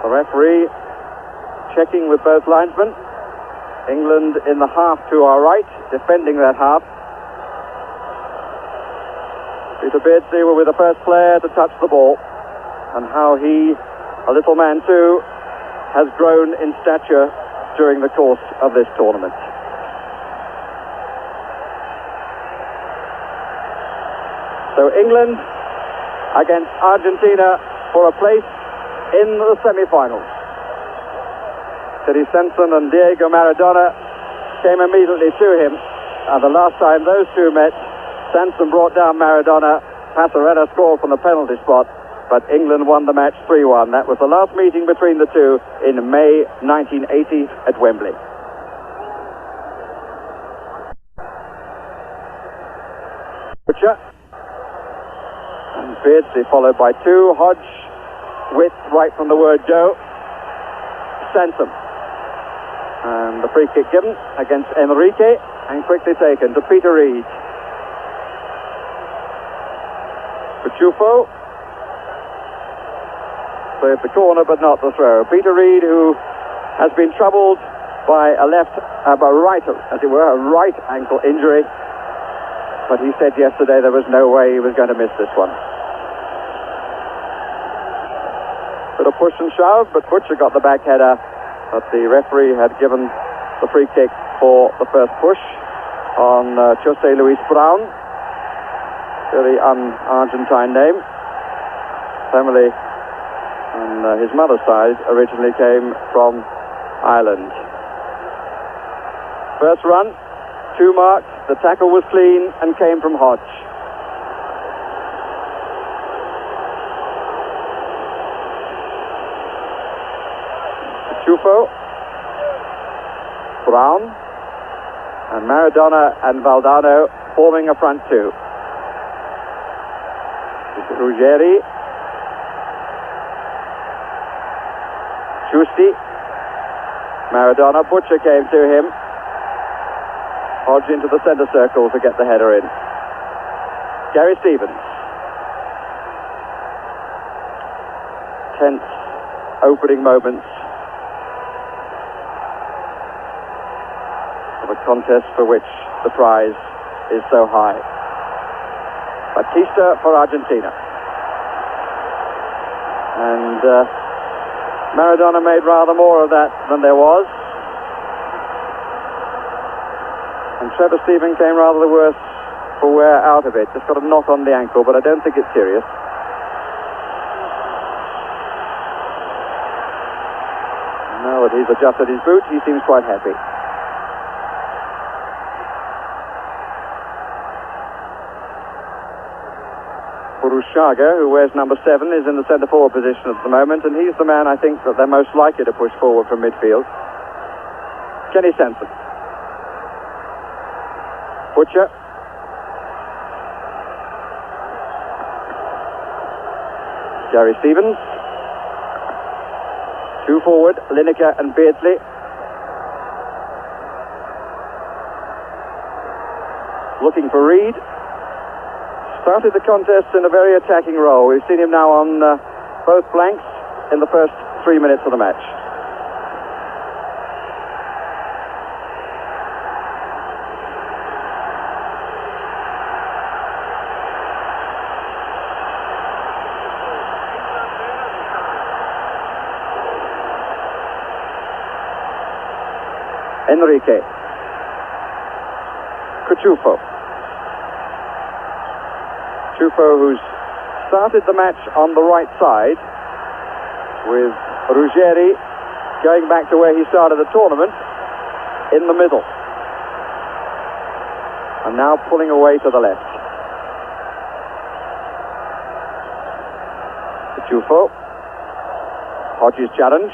The referee checking with both linesmen. England in the half to our right, defending that half. Peter Beardsley were with the first player to touch the ball, and how he, a little man too, has grown in stature during the course of this tournament. So England against Argentina for a place in the semi-finals. Teddy Sensen and Diego Maradona came immediately to him, and the last time those two met, Sensen brought down Maradona. Passarella scored from the penalty spot, but England won the match 3-1. That was the last meeting between the two in May 1980 at Wembley. Butcher and Beardsley followed by two. Hodge with, right from the word go, Sensen. And the free kick given against Enrique and quickly taken to Peter Reid. Chufo saved the corner but not the throw. Peter Reid, who has been troubled by a right ankle injury, but he said yesterday there was no way he was going to miss this one. Bit of push and shove, but Butcher got the back header, but the referee had given the free kick for the first push on Jose Luis Brown. Very un-Argentine name. Family on his mother's side originally came from Ireland. First run, 2 marks. The tackle was clean and came from Hodge. Chufo, Brown, and Maradona and Valdano forming a front two. Ruggeri, Giusti, Maradona. Butcher came to him. Hodge into the centre circle to get the header in. Gary Stevens. Tense opening moments of a contest for which the prize is so high. Batista for Argentina. And Maradona made rather more of that than there was. And Trevor Steven came rather the worse for wear out of it. Just got a knock on the ankle, but I don't think it's serious. Now that he's adjusted his boot, he seems quite happy. Urushaga, who wears number 7, is in the centre-forward position at the moment, and he's the man I think that they're most likely to push forward from midfield. Kenny Sensen. Butcher. Gary Stevens. 2 forward, Lineker and Beardsley. Looking for Reid. Started the contest in a very attacking role. We've seen him now on both flanks in the first 3 minutes of the match. Enrique. Chufo. Chufo, who's started the match on the right side, with Ruggeri going back to where he started the tournament, in the middle. And now pulling away to the left. Chufo. Hodge's challenge.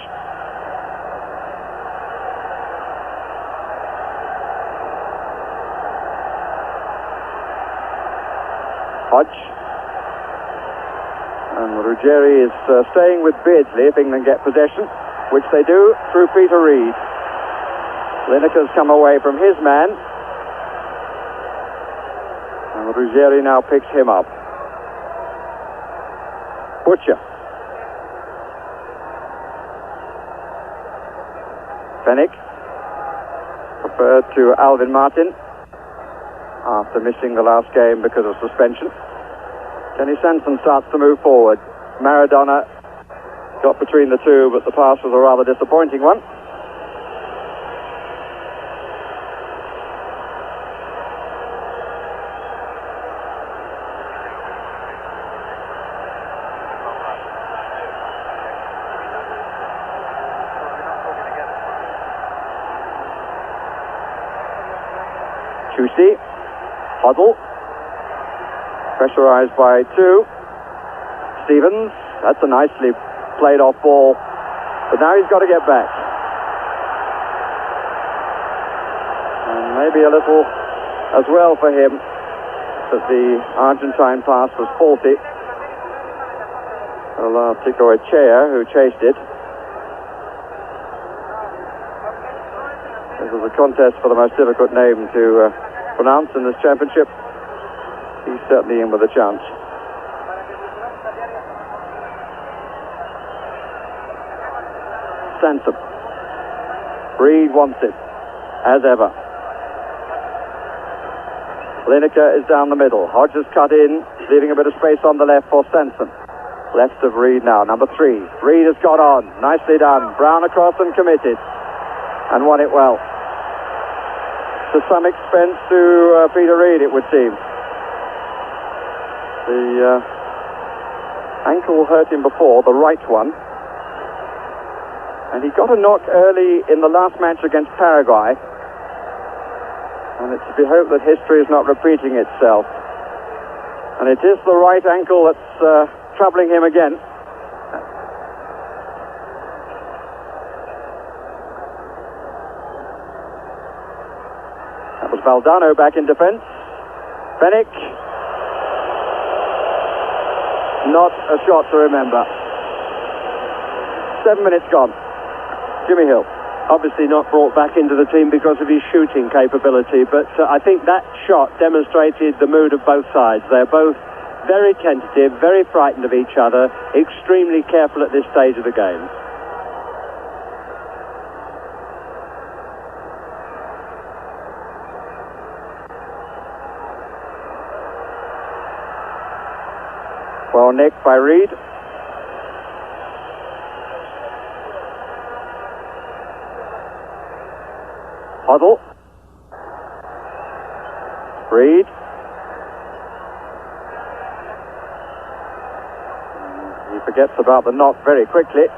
Hodge. And Ruggeri is staying with Beardsley if England get possession, which they do through Peter Reid. Lineker's come away from his man, and Ruggeri now picks him up. Butcher. Fennick, preferred to Alvin Martin after missing the last game because of suspension. Kenny Sanson starts to move forward. Maradona got between the two, but the pass was a rather disappointing one. Chusey, Hoddle, pressurized by two. Stevens, that's a nicely played off ball, but now he's got to get back. And maybe a little as well for him that the Argentine pass was faulty. Tico Echea, who chased it. This was a contest for the most difficult name to pronounce in this championship. He's certainly in with a chance. Sanson. Reed wants it, as ever. Lineker is down the middle. Hodges cut in, leaving a bit of space on the left for Sanson. Left of Reed now, number 3. Reed has got on. Nicely done. Brown across and committed. And won it well. To some expense to Peter Reed, it would seem. The ankle hurt him before, the right one. And he got a knock early in the last match against Paraguay. And it's to be hoped that history is not repeating itself. And it is the right ankle that's troubling him again. That was Valdano back in defense. Fennick. Not a shot to remember. 7 minutes gone. Jimmy Hill. Obviously not brought back into the team because of his shooting capability, but I think that shot demonstrated the mood of both sides. They're both very tentative, very frightened of each other, extremely careful at this stage of the game. Well nicked by Reed. Hoddle. Reed. He forgets about the knock very quickly.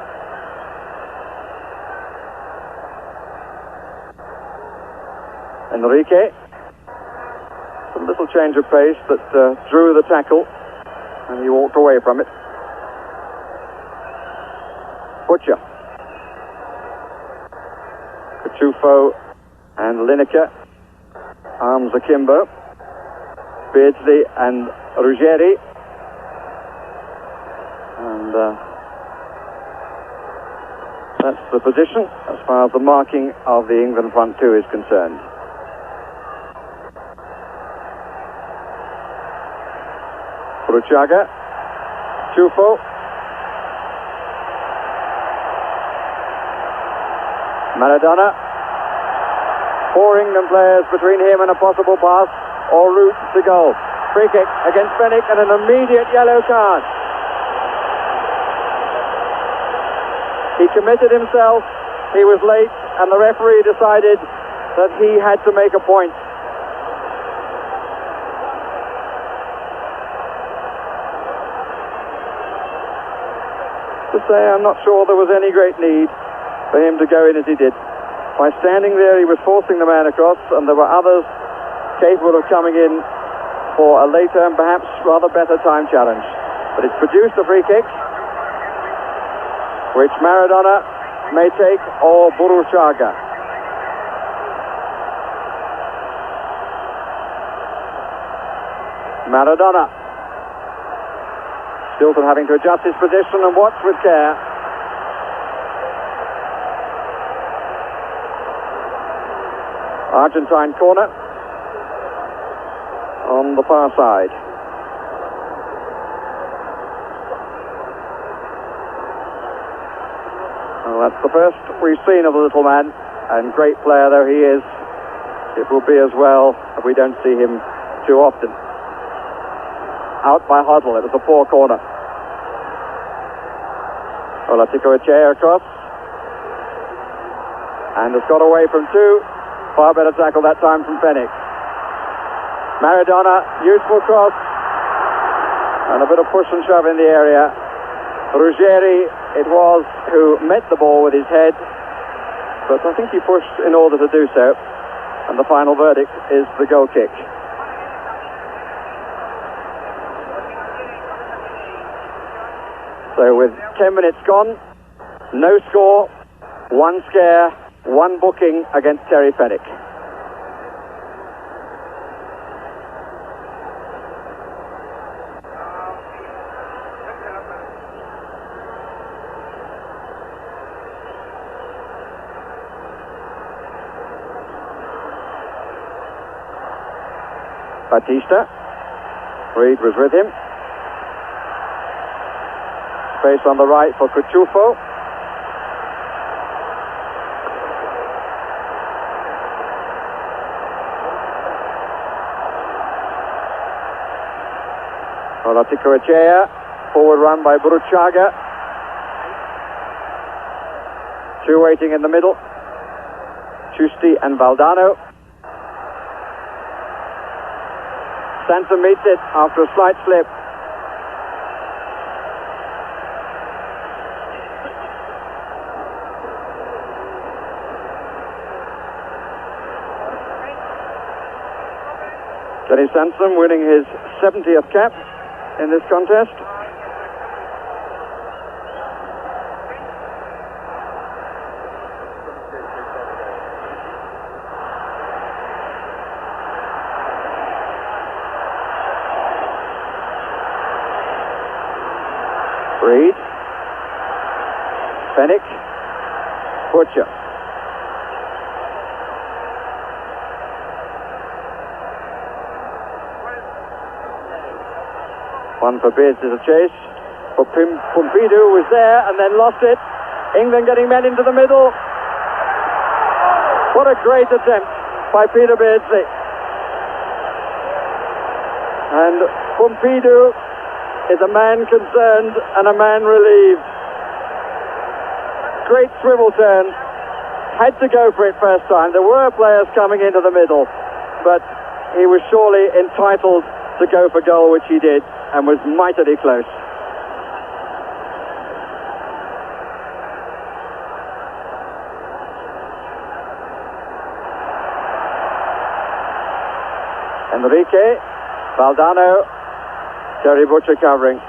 Enrique. A little change of pace that drew the tackle, and he walked away from it. Butcher. Cachufo and Lineker. Arms akimbo. Beardsley and Ruggeri. And that's the position as far as the marking of the England front two is concerned. Bruchaga. Chufo. Maradona. 4 England players between him and a possible pass or route to goal. Free kick against Fennick and an immediate yellow card. He committed himself, he was late, and the referee decided that he had to make a point. To say, I'm not sure there was any great need for him to go in as he did. By standing there, he was forcing the man across, and there were others capable of coming in for a later and perhaps rather better time challenge. But it's produced a free kick, which Maradona may take, or Buruchaga. Maradona. Stilton having to adjust his position and watch with care. Argentine corner on the far side. Well, that's the first we've seen of the little man. and great player though he is, it will be as well if we don't see him too often. Out by Huddle, it was a poor corner. Olatiko-Echea across. And has got away from two. Far better tackle that time from Fenwick. Maradona, useful cross. And a bit of push and shove in the area. Ruggeri, it was, who met the ball with his head. But I think he pushed in order to do so. And the final verdict is the goal kick. So with 10 minutes gone, no score, one scare, one booking against Terry Fenwick. Batista. Reed was with him. Space on the right for Cuchufo. Olatiko-Echea. Forward run by Buruchaga. Two waiting in the middle. Chusti and Valdano. Sansom meets it after a slight slip. Dennis Sansom winning his 70th cap in this contest. Reed. Fenwick. Butcher. One for Beards is a chase. For Pompidou was there and then lost it. England getting men into the middle. What a great attempt by Peter Beardsley. And Pompidou is a man concerned and a man relieved. Great swivel turn. Had to go for it first time. There were players coming into the middle, but he was surely entitled to go for goal, which he did, and was mightily close. Enrique, Valdano, Terry Butcher covering.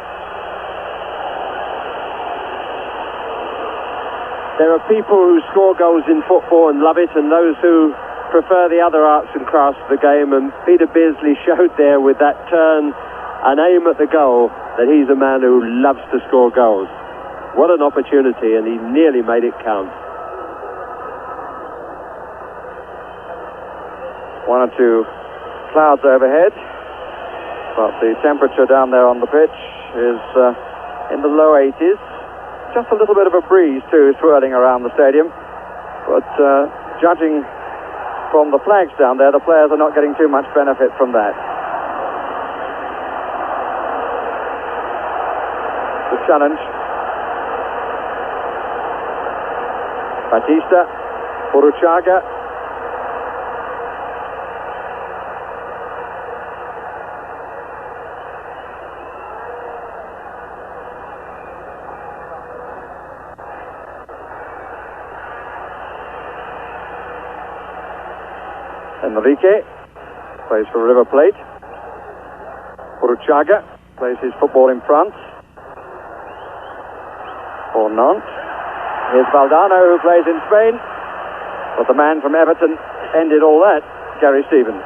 There are people who score goals in football and love it, and those who prefer the other arts and crafts of the game, and Peter Beardsley showed there with that turn and aim at the goal that he's a man who loves to score goals. What an opportunity, and he nearly made it count. One or two clouds overhead, but the temperature down there on the pitch is in the low 80s. Just a little bit of a breeze too swirling around the stadium, but judging from the flags down there, the players are not getting too much benefit from that. The challenge. Batista, Buruchaga. Enrique plays for River Plate. Buruchaga plays his football in France for Nantes. Here's Valdano, who plays in Spain, but the man from Everton ended all that, Gary Stevens.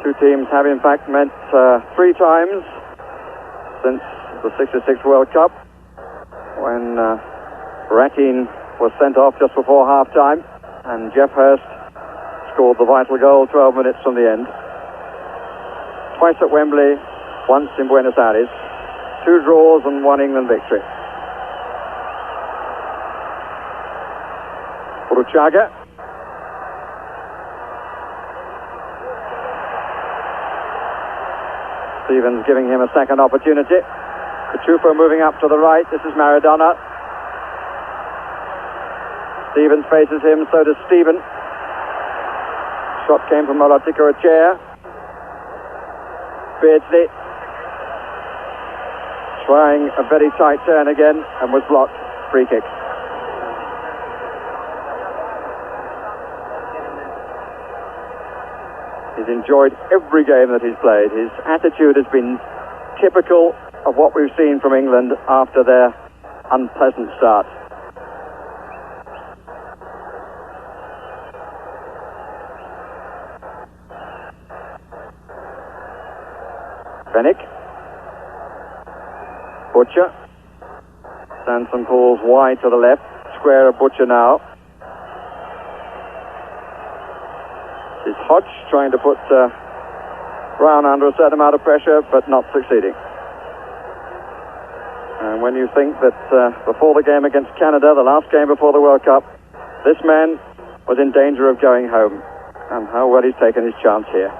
Two teams have in fact met 3 times since the '66 World Cup, when Ratin was sent off just before half-time and Jeff Hurst scored the vital goal 12 minutes from the end. Twice at Wembley, once in Buenos Aires. 2 draws and 1 England victory. Uruchaga. Stevens giving him a second opportunity. Kachupa moving up to the right. This is Maradona. Stevens faces him, so does Steven. Shot came from Olatikara. Beardsley trying a very tight turn again and was blocked. Free kick. He's enjoyed every game that he's played. His attitude has been typical of what we've seen from England after their unpleasant start. Fennick. Butcher. Sanson pulls wide to the left. Square of Butcher now. Is Hodge trying to put Brown under a certain amount of pressure, but not succeeding. And when you think that before the game against Canada, the last game before the World Cup, this man was in danger of going home, and how well he's taken his chance here.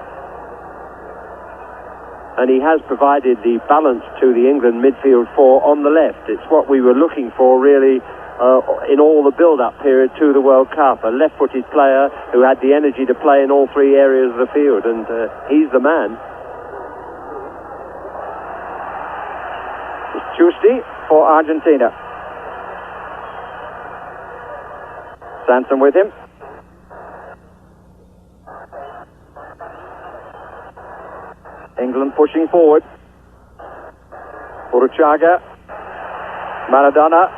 And he has provided the balance to the England midfield 4 on the left. It's what we were looking for, really, in all the build-up period to the World Cup. A left-footed player who had the energy to play in all 3 areas of the field, and he's the man. It's Giusti for Argentina. Sanson with him. England pushing forward. Uruchaga. Maradona.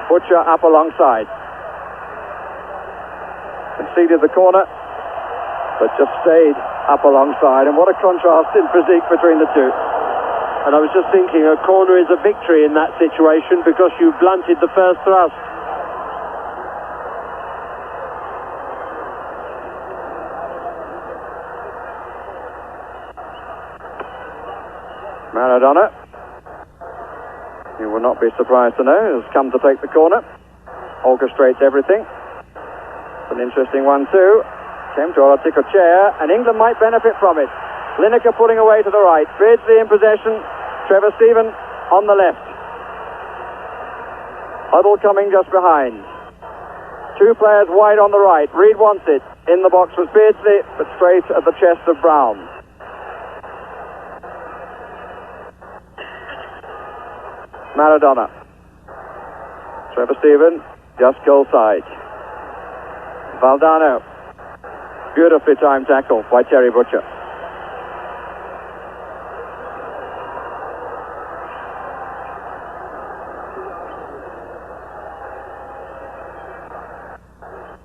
Butcher up alongside. Conceded the corner, but just stayed up alongside. And what a contrast in physique between the two. And I was just thinking, a corner is a victory in that situation because you blunted the first thrust. Maradona, you will not be surprised to know, has come to take the corner. Orchestrates everything. It's an interesting one too. Came to Olatikara, and England might benefit from it. Lineker putting away to the right. Beardsley in possession. Trevor Steven on the left. Huddle coming just behind. 2 players wide on the right. Reed wants it. In the box was Beardsley, but straight at the chest of Brown. Maradona. Trevor Steven, just goal side. Valdano. Beautifully timed tackle by Terry Butcher.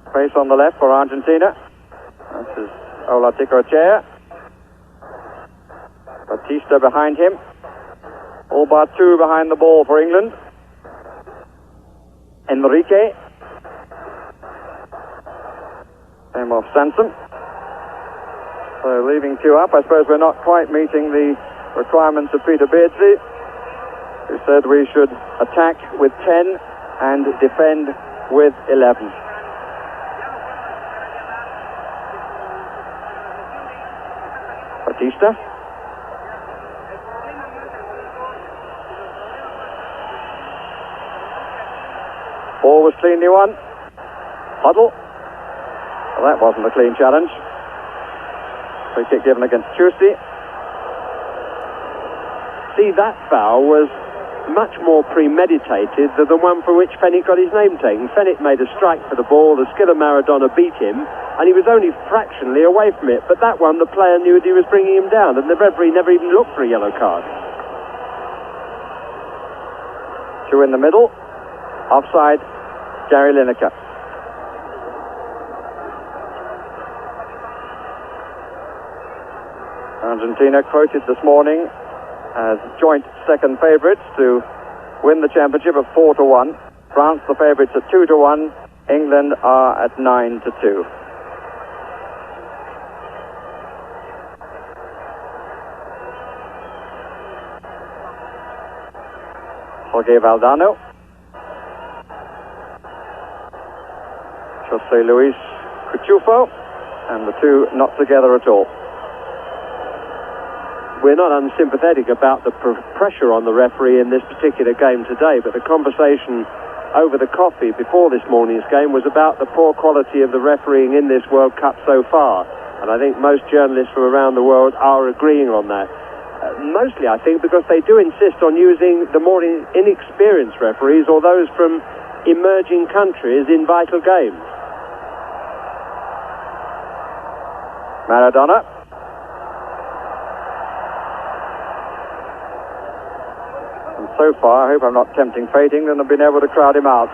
Space on the left for Argentina. This is Olatikara. Batista behind him. All but 2 behind the ball for England. Enrique. Same of Sanson. So leaving 2 up. I suppose we're not quite meeting the requirements of Peter Beardsley, who said we should attack with 10 and defend with 11. Batista. Ball was cleanly won. Huddle. Well, that wasn't a clean challenge. Free kick given against Giusti. See, that foul was much more premeditated than the one for which Fennick got his name taken. Fennick made a strike for the ball, the skill of Maradona beat him, and he was only fractionally away from it. But that one, the player knew that he was bringing him down, and the referee never even looked for a yellow card. 2 in the middle. Offside, Gary Lineker. Argentina quoted this morning as joint second favourites to win the championship at 4-1. France the favourites at 2-1. England are at 9-2. Jorge Valdano, Jose Luis Cuchufo, and the two not together at all. We're not unsympathetic about the pressure on the referee in this particular game today, but the conversation over the coffee before this morning's game was about the poor quality of the refereeing in this World Cup so far, and I think most journalists from around the world are agreeing on that. Mostly, I think, because they do insist on using the more inexperienced referees or those from emerging countries in vital games. Maradona. And so far, I hope I'm not tempting fate, England have been able to crowd him out.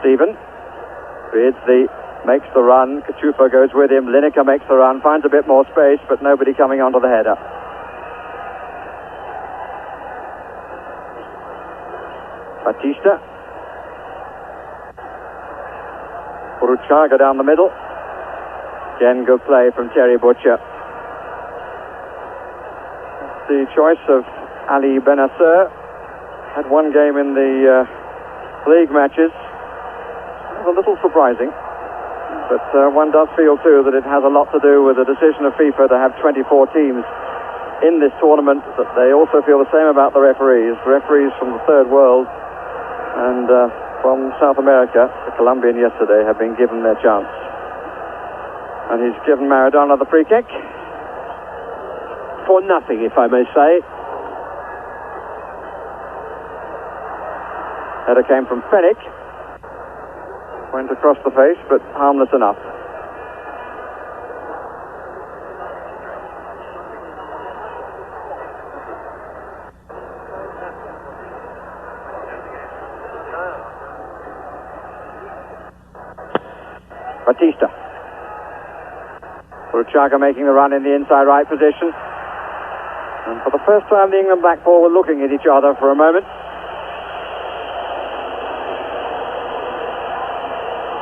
Stephen makes the run. Cachufa goes with him. Lineker makes the run, finds a bit more space, but nobody coming onto the header. Batista. Uruchaga down the middle. Again, good play from Terry Butcher. The choice of Ali Benasser. Had one game in the league matches. A little surprising, but one does feel too that it has a lot to do with the decision of FIFA to have 24 teams in this tournament, that they also feel the same about the referees. Referees from the third world and from South America, the Colombian yesterday, have been given their chance. And he's given Maradona the free kick. For nothing, if I may say. Header came from Fennick. Went across the face, but harmless enough. Batista. Uruchaga making the run in the inside right position. And for the first time, the England back four were looking at each other for a moment.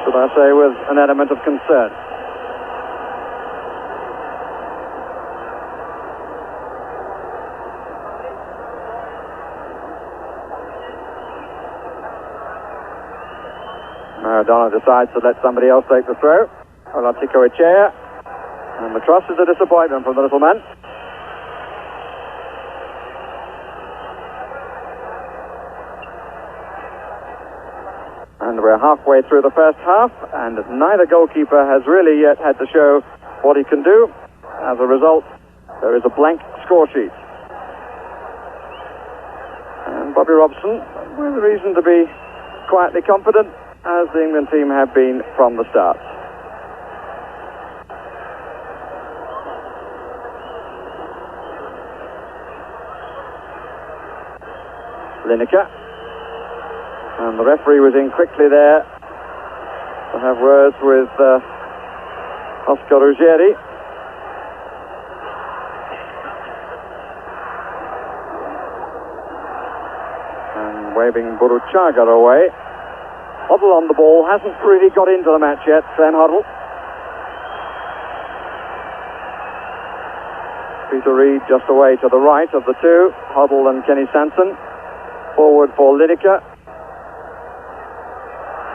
Should I say, with an element of concern. Maradona decides to let somebody else take the throw. Olatico Echea. And the cross is a disappointment from the little man. And we're halfway through the first half, and neither goalkeeper has really yet had to show what he can do. As a result, there is a blank score sheet. And Bobby Robson, with reason to be quietly confident, as the England team have been from the start. Lineker. And the referee was in quickly there to have words with Oscar Ruggeri. And waving Buruchaga away. Hoddle on the ball, hasn't really got into the match yet, Glenn Hoddle. Peter Reid just away to the right of the two, Hoddle and Kenny Sanson. Forward for Lineker.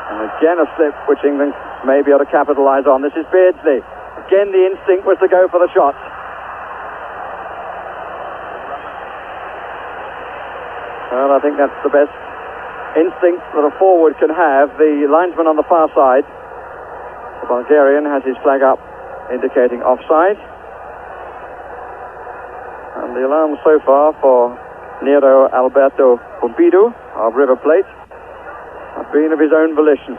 And again a slip which England may be able to capitalise on. This is Beardsley. Again the instinct was to go for the shot. Well, I think that's the best instinct that a forward can have. The linesman on the far side, the Bulgarian, has his flag up indicating offside. And the alarm so far for Nero Alberto Pompidu of River Plate have been of his own volition.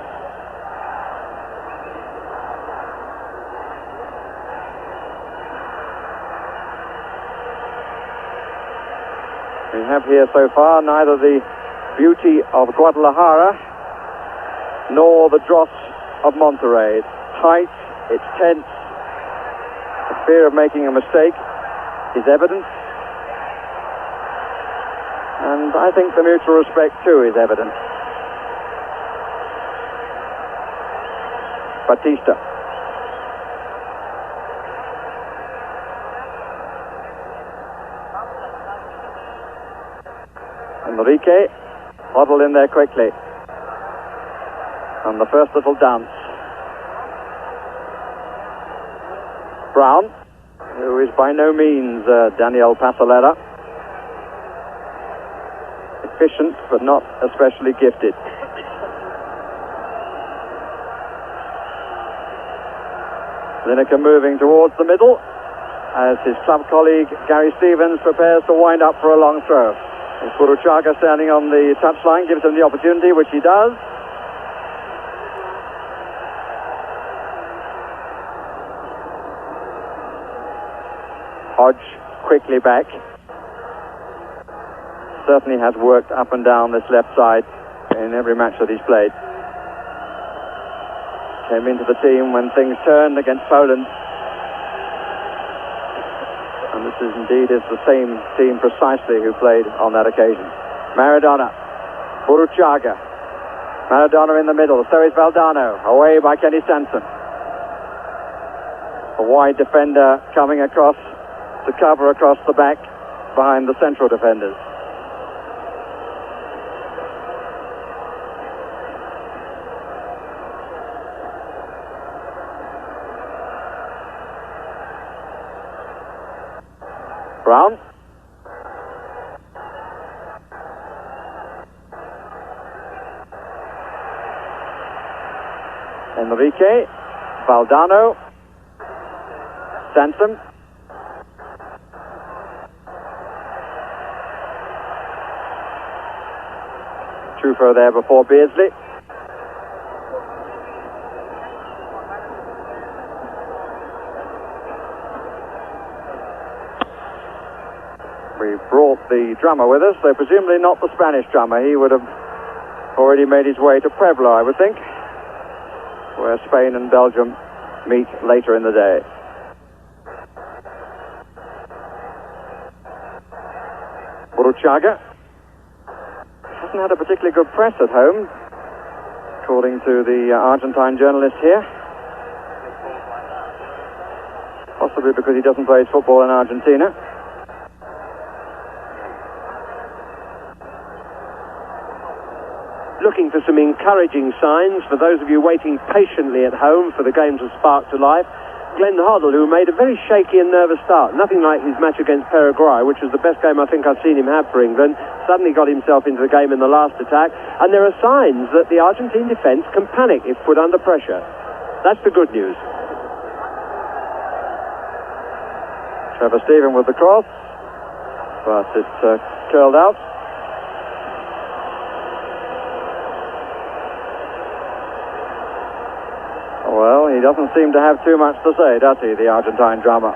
We have here so far neither the beauty of Guadalajara nor the dross of Monterrey. It's tight, it's tense, the fear of making a mistake is evident, and I think the mutual respect too is evident. Batista. Enrique huddled in there quickly. And the first little dance. Brown, who is by no means Daniel Pasolera. Efficient, but not especially gifted. Lineker moving towards the middle as his club colleague Gary Stevens prepares to wind up for a long throw. And Furuchaga standing on the touchline gives him the opportunity, which he does. Hodge quickly back. Certainly has worked up and down this left side in every match that he's played. Came into the team when things turned against Poland. And this is indeed the same team precisely who played on that occasion. Maradona, Furuchaga. Maradona in the middle, so is Valdano. Away by Kenny Sanson. A wide defender coming across to cover across the back behind the central defenders. Brown. Enrique. Valdano. Sanson. Truffaut there before Beardsley. We brought the drummer with us, though presumably not the Spanish drummer. He would have already made his way to Puebla, I would think, where Spain and Belgium meet later in the day. Furuchaga hasn't had a particularly good press at home, according to the Argentine journalist here. Possibly because he doesn't play his football in Argentina. Looking for some encouraging signs for those of you waiting patiently at home for the game to spark to life. Glenn Hoddle, who made a very shaky and nervous start, nothing like his match against Paraguay, which was the best game I think I've seen him have for England, suddenly got himself into the game in the last attack, and there are signs that the Argentine defence can panic if put under pressure. That's the good news. Trevor Stephen with the cross, but it's curled out. Well, he doesn't seem to have too much to say, does he, the Argentine drummer?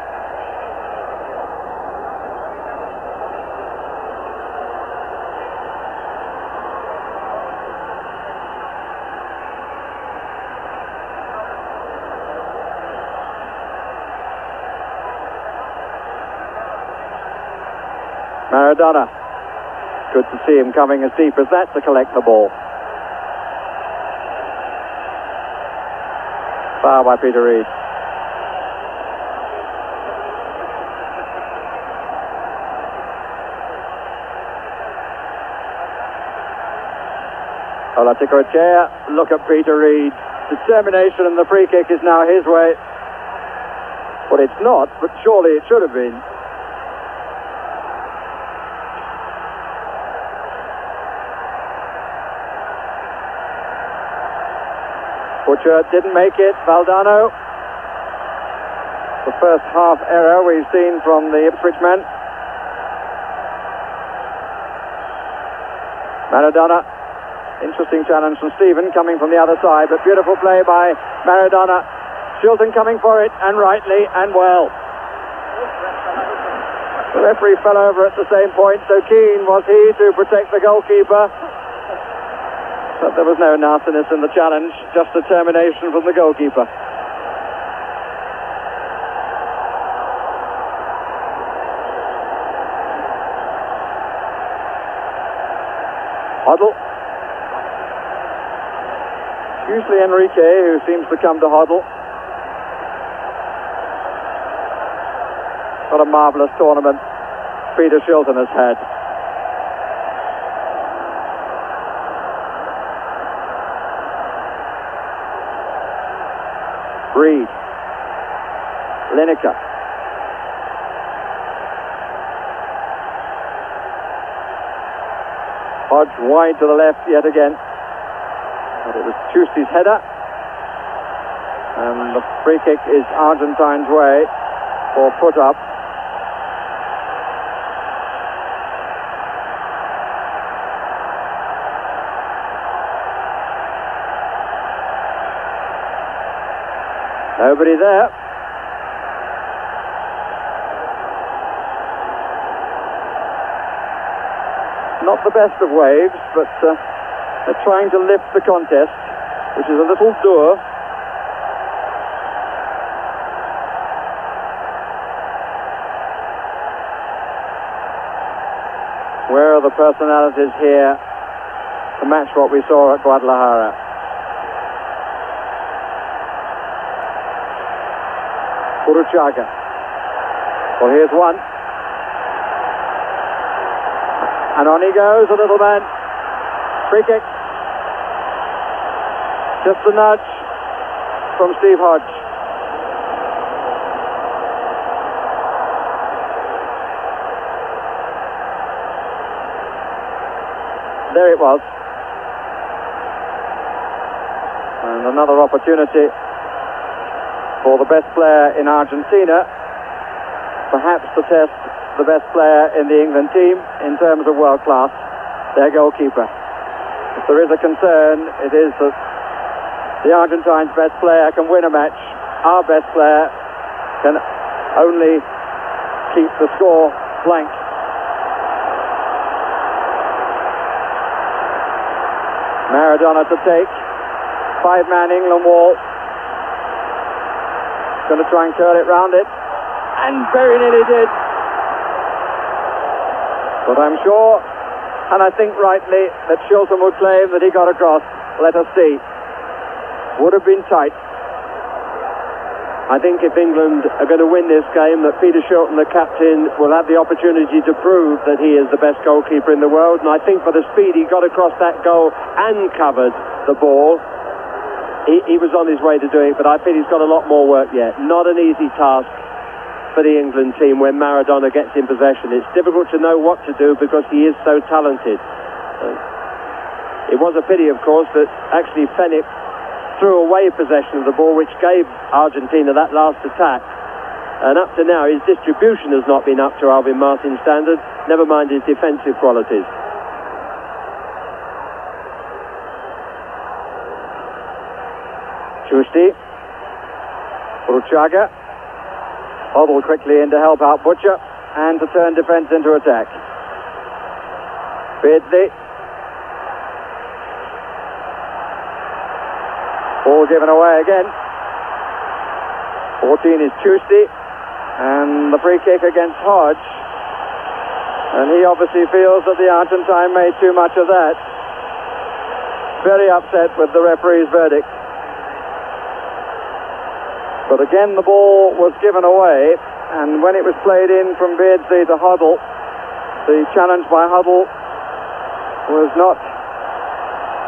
Maradona. Good to see him coming as deep as that to collect the ball. Foul by Peter Reid. Olaticoechea, look at Peter Reid. Determination, and the free kick is now his way. Well, it's not, but surely it should have been. Butcher didn't make it. Valdano. The first half error we've seen from the Ipswich men. Maradona. Interesting challenge from Stephen coming from the other side, but beautiful play by Maradona. Shilton coming for it, and rightly and well. The referee fell over at the same point, so keen was he to protect the goalkeeper. But there was no nastiness in the challenge, just determination from the goalkeeper. Hoddle. Usually Enrique who seems to come to Hoddle. What a marvellous tournament Peter Shilton has had. Reed. Lineker. Hodge wide to the left yet again. But it was Tusty's header. And the free kick is Argentine's way for put up. Nobody there. Not the best of waves, but they're trying to lift the contest, which is a little dour. Where are the personalities here to match what we saw at Guadalajara? Uruchaga. Well, here's one. And on he goes, a little man. Free kick. Just a nudge from Steve Hodge. There it was. And another opportunity for the best player in Argentina, perhaps to test the best player in the England team in terms of world class, their goalkeeper. If there is a concern, it is that the Argentines' best player can win a match. Our best player can only keep the score blank. Maradona to take. Five-man England wall. Going to try and curl it round it. And very nearly did. But I'm sure, and I think rightly, that Shilton will claim that he got across. Let us see. Would have been tight. I think if England are going to win this game, that Peter Shilton, the captain, will have the opportunity to prove that he is the best goalkeeper in the world. And I think for the speed he got across that goal and covered the ball, he was on his way to doing it. But I think he's got a lot more work yet. Not an easy task for the England team when Maradona gets in possession. It's difficult to know what to do because he is so talented. It was a pity, of course, that actually Fenwick threw away possession of the ball, which gave Argentina that last attack. And up to now, his distribution has not been up to Alvin Martin's standard, never mind his defensive qualities. Giusti. Uruchaga. Hoddle quickly in to help out Butcher and to turn defence into attack. Beardsley. Ball given away again. 14 is Tusti, and the free kick against Hodge. And he obviously feels that the Argentine made too much of that. Very upset with the referee's verdict. But again, the ball was given away, and when it was played in from Beardsley to Hoddle, the challenge by Hoddle was not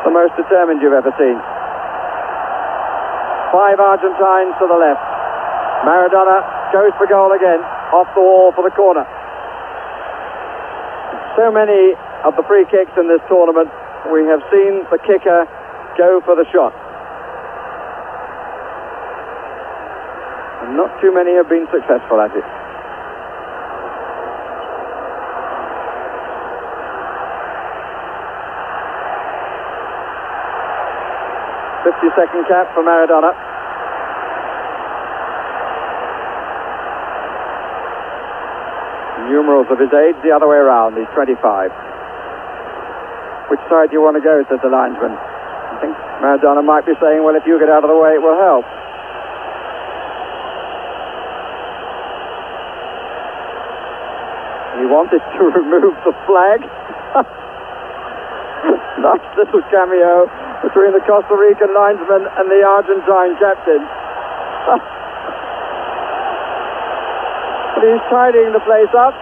the most determined you've ever seen. 5 Argentines to the left. Maradona goes for goal again, off the wall for the corner. So many of the free kicks in this tournament, we have seen the kicker go for the shot. And not too many have been successful at it. .50-second cap for Maradona. Numerals of his age, the other way around. He's 25. Which side do you want to go, said the linesman. I think Maradona might be saying, well, if you get out of the way, it will help. He wanted to remove the flag. Nice little cameo between the Costa Rican linesman and the Argentine captain. But he's tidying the place up.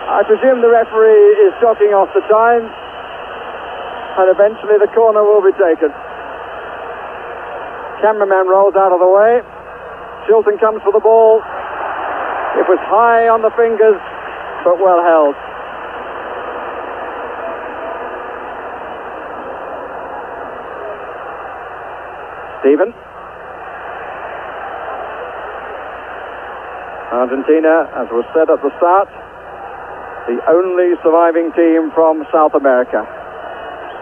I presume the referee is chalking off the time, and eventually the corner will be taken. Cameraman rolls out of the way. Chilton comes for the ball. It was high on the fingers, but well held. Stephen. Argentina, as was said at the start, the only surviving team from South America.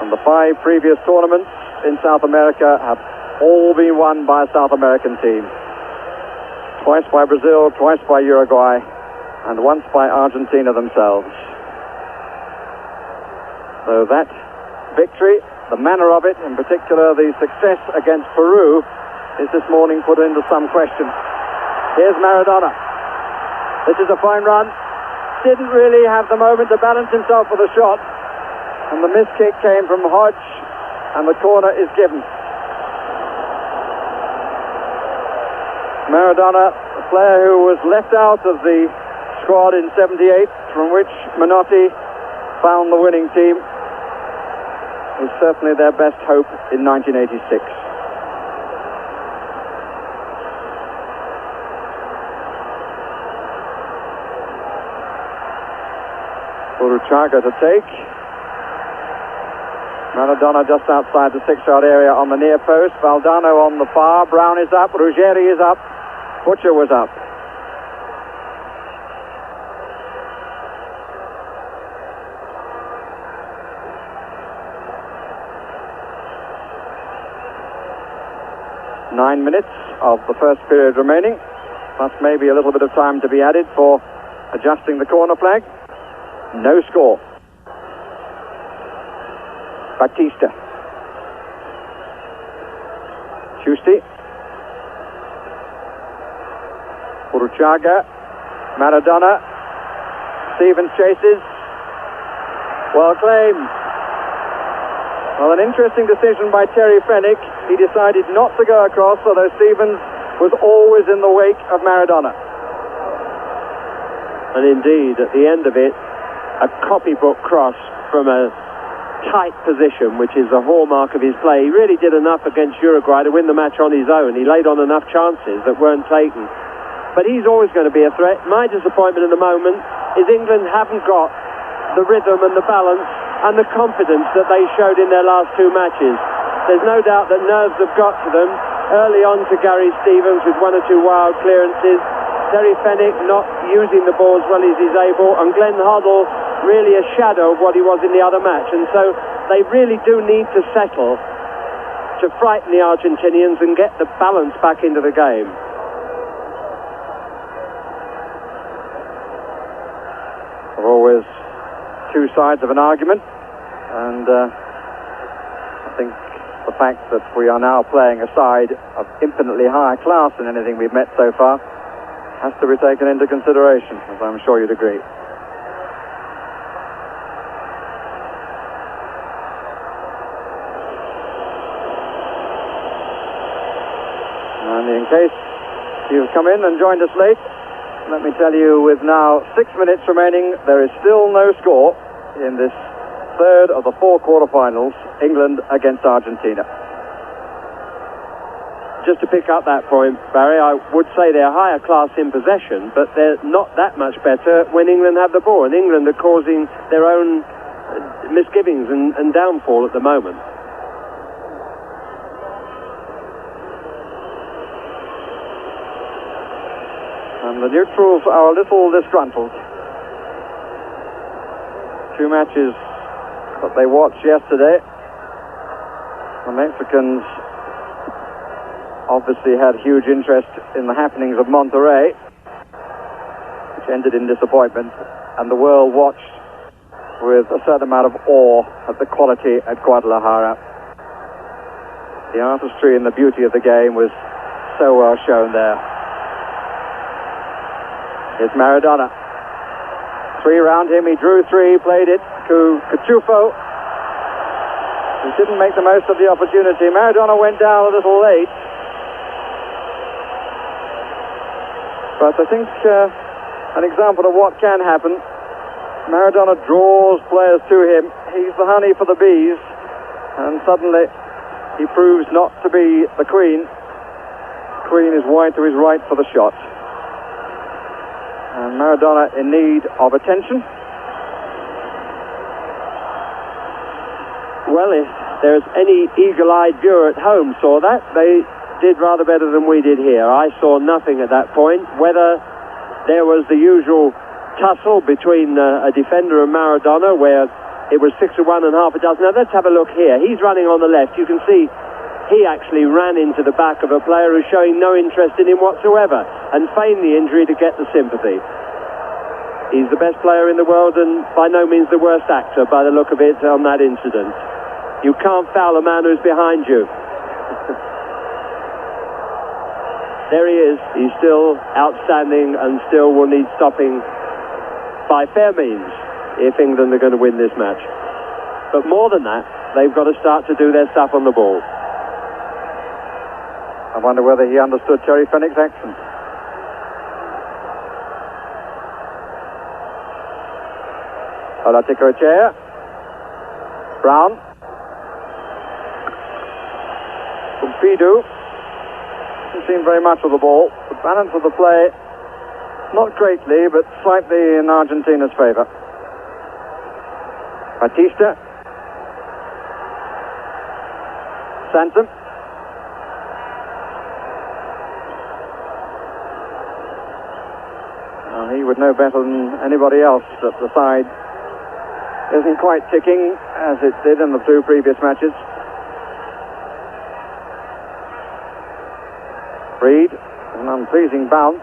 And the 5 previous tournaments in South America have all been won by a South American team. Twice by Brazil, twice by Uruguay, and once by Argentina themselves. So that victory, the manner of it, in particular the success against Peru, is this morning put into some question. Here's Maradona. This is a fine run. Didn't really have the moment to balance himself for the shot. And the miss kick came from Hodge, and the corner is given. Maradona, a player who was left out of the squad in '78, from which Menotti found the winning team, is certainly their best hope in 1986. Uruchaga to take. Maradona just outside the 6-yard area on the near post. Valdano on the far. Brown is up. Ruggeri is up. Butcher was up. Nine minutes of the first period remaining, plus maybe a little bit of time to be added for adjusting the corner flag. No score. Batista. Giusti. Uruchaga. Maradona. Stevens chases. Well claimed. Well, an interesting decision by Terry Fenwick. He decided not to go across, although Stevens was always in the wake of Maradona. And indeed, at the end of it, a copybook cross from a tight position, which is a hallmark of his play. He really did enough against Uruguay to win the match on his own. He laid on enough chances that weren't taken. But he's always going to be a threat. My disappointment at the moment is England haven't got the rhythm and the balance and the confidence that they showed in their last 2 matches. There's no doubt that nerves have got to them. Early on to Gary Stevens with 1 or 2 wild clearances. Terry Fenwick not using the ball as well as he's able, and Glenn Hoddle really a shadow of what he was in the other match. And so they really do need to settle to frighten the Argentinians and get the balance back into the game. There are always 2 sides of an argument, and I think the fact that we are now playing a side of infinitely higher class than anything we've met so far has to be taken into consideration, as I'm sure you'd agree. And in case you've come in and joined us late, let me tell you, with now 6 minutes remaining, there is still no score in this third of the 4 quarterfinals, England against Argentina. Just to pick up that point, Barry, I would say they're higher class in possession, but they're not that much better when England have the ball. And England are causing their own misgivings and downfall at the moment. And the neutrals are a little disgruntled. 2 matches that they watched yesterday. The Mexicans obviously had huge interest in the happenings of Monterrey, which ended in disappointment. and the world watched with a certain amount of awe at the quality at Guadalajara. The artistry and the beauty of the game was so well shown there. Here's Maradona. 3 round him, he drew 3, played it to Cachufo. He didn't make the most of the opportunity. Maradona went down a little late. But I think an example of what can happen. Maradona draws players to him. He's the honey for the bees. And suddenly he proves not to be the queen. Queen is wide to his right for the shot. And Maradona in need of attention. Well, if there's any eagle-eyed viewer at home saw that, they did rather better than we did here. I saw nothing at that point. Whether there was the usual tussle between a defender and Maradona, where it was 6-1 and half a dozen. Now, let's have a look here. He's running on the left. You can see he actually ran into the back of a player who's showing no interest in him whatsoever and feigned the injury to get the sympathy. He's the best player in the world and by no means the worst actor by the look of it on that incident. You can't foul a man who's behind you. There he is. He's still outstanding and still will need stopping by fair means if England are going to win this match. But more than that, they've got to start to do their stuff on the ball. I wonder whether he understood Terry Fenwick's accent. Olaticoechea. Brown. Pompidou. Hasn't seen very much of the ball. The balance of the play, not greatly, but slightly in Argentina's favour. Batista. Sansom. He would know better than anybody else that the side isn't quite ticking as it did in the 2 previous matches. Reed, an unpleasing bounce,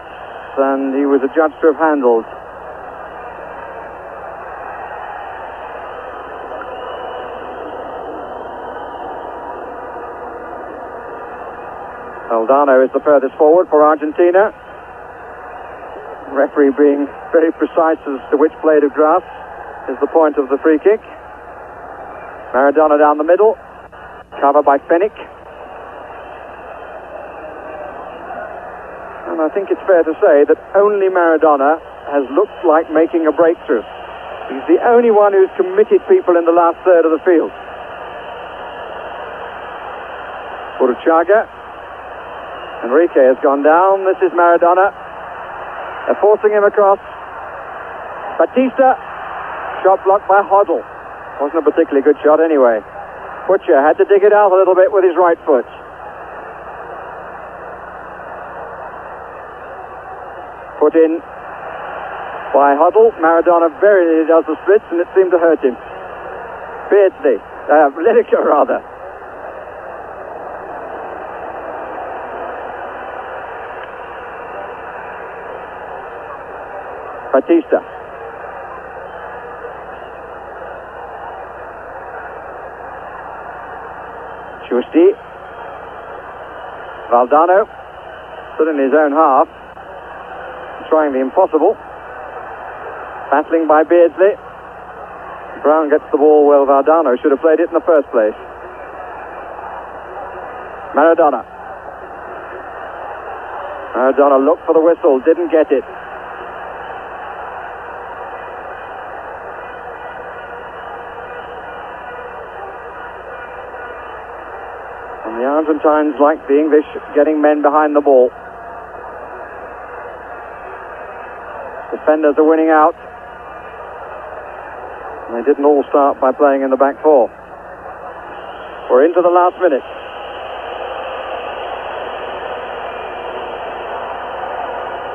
and he was adjudged to have handled. Valdano is the furthest forward for Argentina. Referee being very precise as to which blade of grass is the point of the free kick. Maradona down the middle, covered by Fenwick. And I think it's fair to say that only Maradona has looked like making a breakthrough. He's the only one who's committed people in the last third of the field. Uruchaga. Enrique has gone down. This is Maradona. They're forcing him across. Batista. Shot blocked by Hoddle. Wasn't a particularly good shot anyway. Butcher had to dig it out a little bit with his right foot. Put in by Hoddle. Maradona very nearly does the splits and it seemed to hurt him. Beardsley. Lineker rather. Batista. Giusti. Valdano. Stood in his own half. Trying the impossible. Battling by Beardsley. Brown gets the ball well. Valdano should have played it in the first place. Maradona. Maradona looked for the whistle. Didn't get it. And the Argentines, like the English, getting men behind the ball. Defenders are winning out. And they didn't all start by playing in the back 4. We're into the last minute.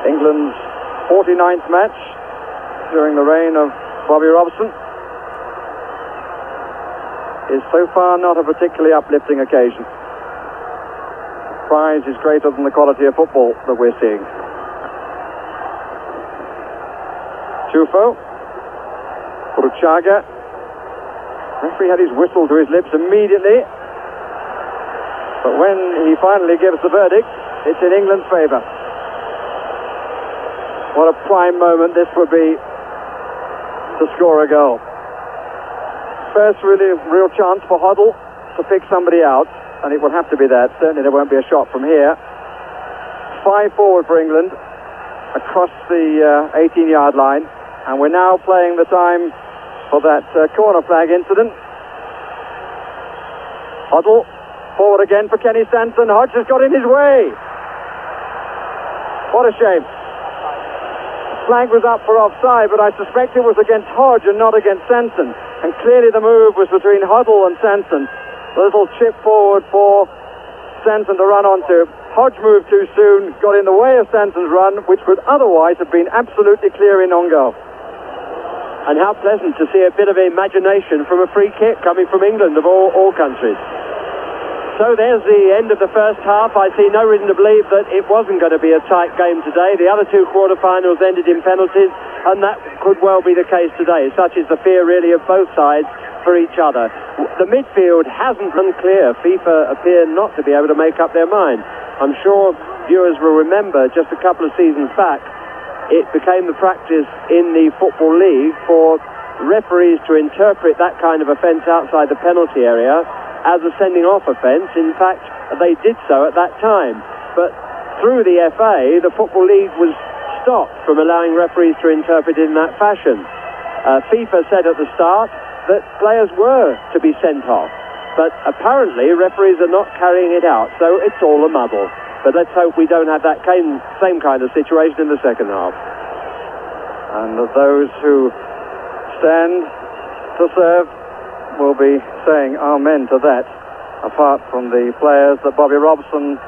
England's 49th match during the reign of Bobby Robson is so far not a particularly uplifting occasion. The prize is greater than the quality of football that we're seeing. Chufo. Buruchaga. Referee had his whistle to his lips immediately, but when he finally gives the verdict, it's in England's favour. What a prime moment this would be to score a goal. First really real chance for Hoddle to pick somebody out, and it would have to be that. Certainly there won't be a shot from here. 5 forward for England across the 18-yard line, and we're now playing the time for that corner flag incident. Hoddle forward again for Kenny Sanson. Hodge has got in his way. What a shame. Flag was up for offside, but I suspect it was against Hodge and not against Sanson. And clearly the move was between Hoddle and Sanson. A little chip forward for Sanson to run onto. Hodge moved too soon, got in the way of Sanson's run, which would otherwise have been absolutely clear in on goal. And how pleasant to see a bit of imagination from a free kick coming from England, of all countries. So there's the end of the first half. I see no reason to believe that it wasn't going to be a tight game today. The other 2 quarterfinals ended in penalties, and that could well be the case today. Such is the fear, really, of both sides for each other. The midfield hasn't been clear. FIFA appear not to be able to make up their mind. I'm sure viewers will remember just a couple of seasons back, it became the practice in the Football League for referees to interpret that kind of offence outside the penalty area as a sending-off offence. In fact, they did so at that time. But through the FA, the Football League was stopped from allowing referees to interpret it in that fashion. FIFA said at the start that players were to be sent off, but apparently referees are not carrying it out, so it's all a muddle. But let's hope we don't have that same kind of situation in the second half. And those who stand to serve will be saying amen to that, apart from the players that Bobby Robson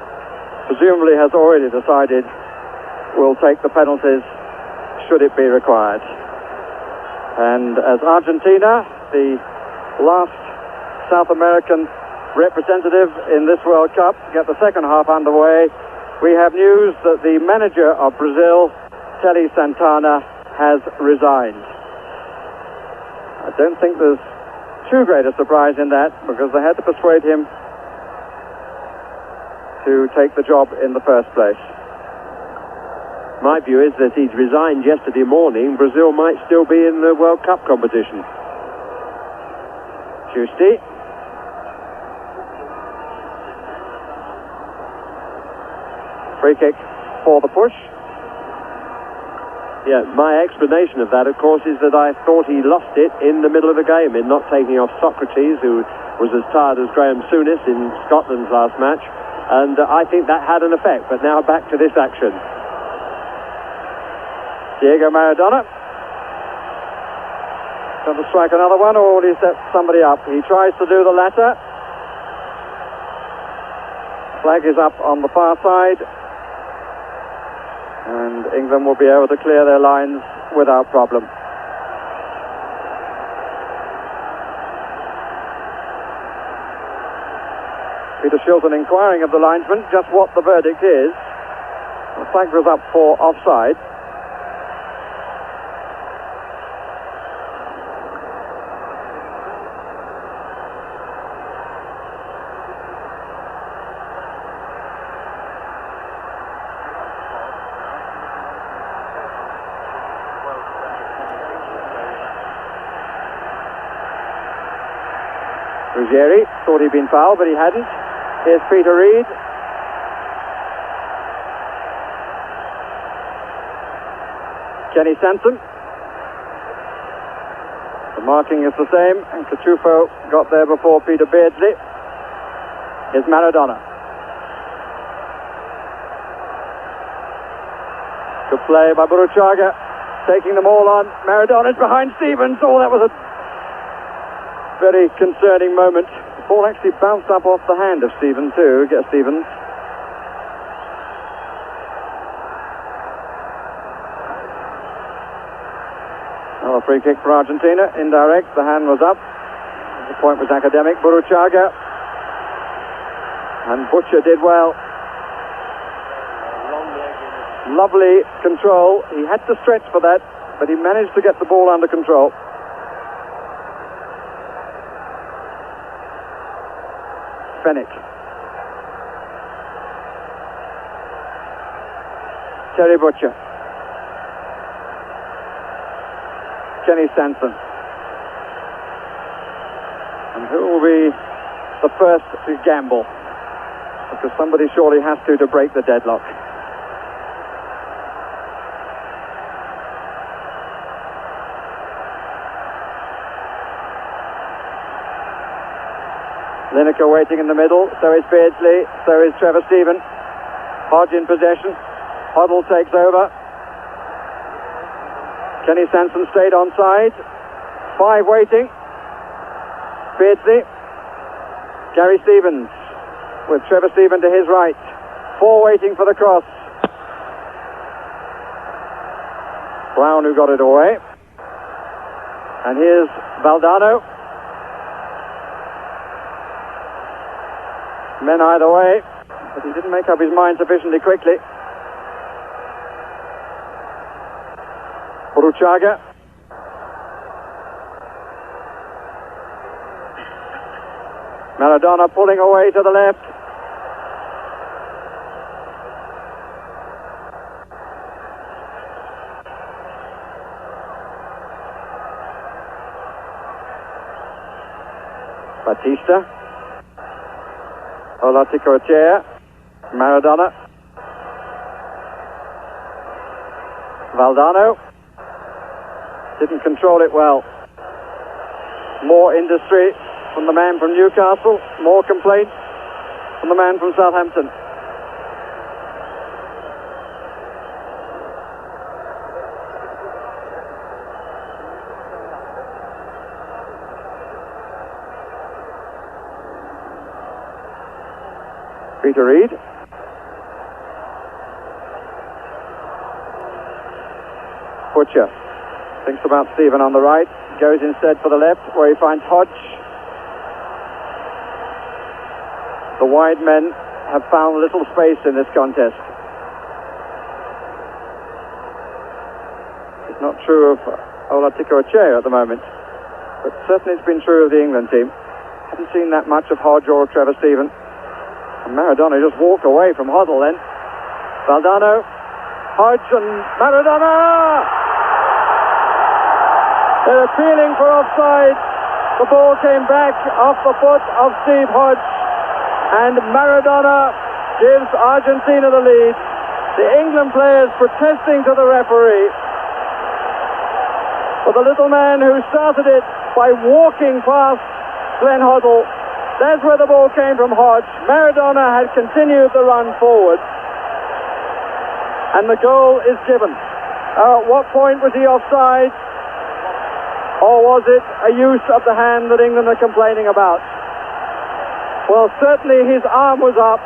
presumably has already decided will take the penalties should it be required. And as Argentina, the last South American representative in this World Cup, get the second half underway, we have news that the manager of Brazil, Tele Santana, has resigned. I don't think there's too great a surprise in that, because they had to persuade him to take the job in the first place. My view is that he'd resigned yesterday morning. Brazil might still be in the World Cup competition. Giusti. Free kick for the push. Yeah, my explanation of that, of course, is that I thought he lost it in the middle of the game in not taking off Socrates, who was as tired as Graham Souness in Scotland's last match, and I think that had an effect. But now back to this action. Diego Maradona. Going to strike another one, or will he set somebody up? He tries to do the latter. Flag is up on the far side, and England will be able to clear their lines without problem. Peter Shilton inquiring of the linesman just what the verdict is. The flag was up for offside. Ruggieri thought he'd been fouled, but he hadn't. Here's Peter Reid. Kenny Sanson. The marking is the same, and Cachufo got there before Peter Beardsley. Here's Maradona. Good play by Buruchaga, taking them all on. Maradona's behind Stevens. Oh, that was a very concerning moment. The ball actually bounced up off the hand of Stevens too. Get Stevens. Another free kick for Argentina. Indirect. The hand was up. The point was academic. Buruchaga. And Butcher did well. Lovely control. He had to stretch for that, but he managed to get the ball under control. Fennick. Terry Butcher. Kenny Sanson. And who will be the first to gamble? Because somebody surely has to break the deadlock. Lineker waiting in the middle, so is Beardsley, so is Trevor Stephen. Hodge in possession. Hoddle takes over. Kenny Sanson stayed onside. 5 waiting. Beardsley. Gary Stevens with Trevor Stephen to his right. 4 waiting for the cross. Brown who got it away. And here's Valdano. Men either way, but he didn't make up his mind sufficiently quickly. Buruchaga. Maradona pulling away to the left. Batista. Olaticoechea. Maradona. Valdano. Didn't control it well. More industry from the man from Newcastle. More complaints from the man from Southampton. Peter Reid. Butcher thinks about Stephen on the right, goes instead for the left where he finds Hodge. The wide men have found little space in this contest. It's not true of Olaticoechea at the moment, but certainly it's been true of the England team. Haven't seen that much of Hodge or Trevor Stephen. And Maradona just walked away from Hoddle then. Valdano, Hodge and Maradona! They're appealing for offside. The ball came back off the foot of Steve Hodge, and Maradona gives Argentina the lead. The England players protesting to the referee. For the little man who started it by walking past Glenn Hoddle, that's where the ball came from Hodge. Maradona had continued the run forward, and the goal is given. At what point was he offside? Or was it a use of the hand that England are complaining about? Well, certainly his arm was up.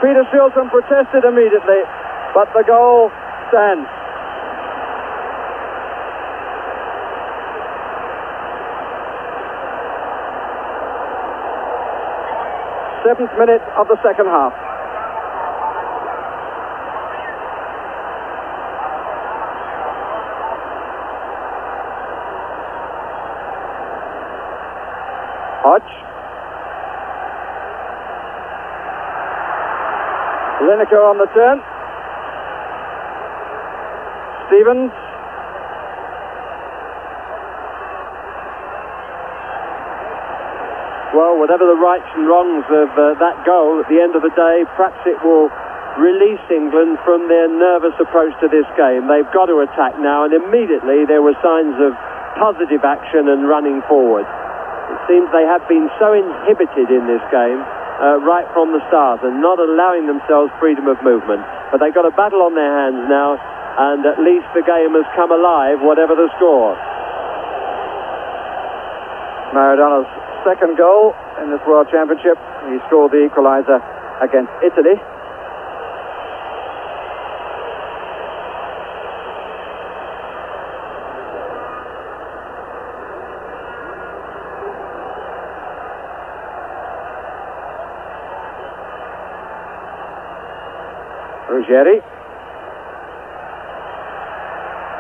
Peter Shilton protested immediately, but the goal stands. Seventh minute of the second half. Hodge. Lineker on the turn. Stevens. Well, whatever the rights and wrongs of that goal, at the end of the day, perhaps it will release England from their nervous approach to this game. They've got to attack now, and immediately there were signs of positive action and running forward. It seems they have been so inhibited in this game right from the start and not allowing themselves freedom of movement. But they've got a battle on their hands now, and at least the game has come alive, whatever the score. Maradona's second goal in this World Championship. He scored the equaliser against Italy. Ruggeri.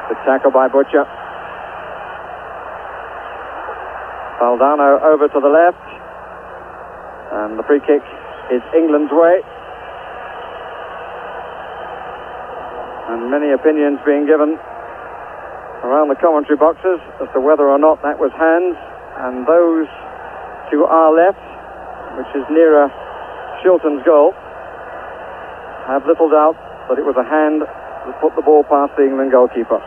The tackle by Butcher. Valdano over to the left. And the free kick is England's way. And many opinions being given around the commentary boxes as to whether or not that was hands. And those to our left, which is nearer Shilton's goal, have little doubt that it was a hand that put the ball past the England goalkeeper.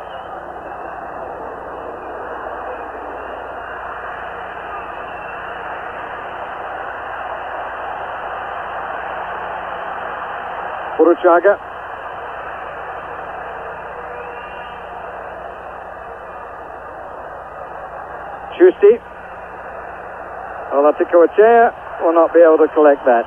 Buruchaga. Chusti. Olatikoachair will not be able to collect that.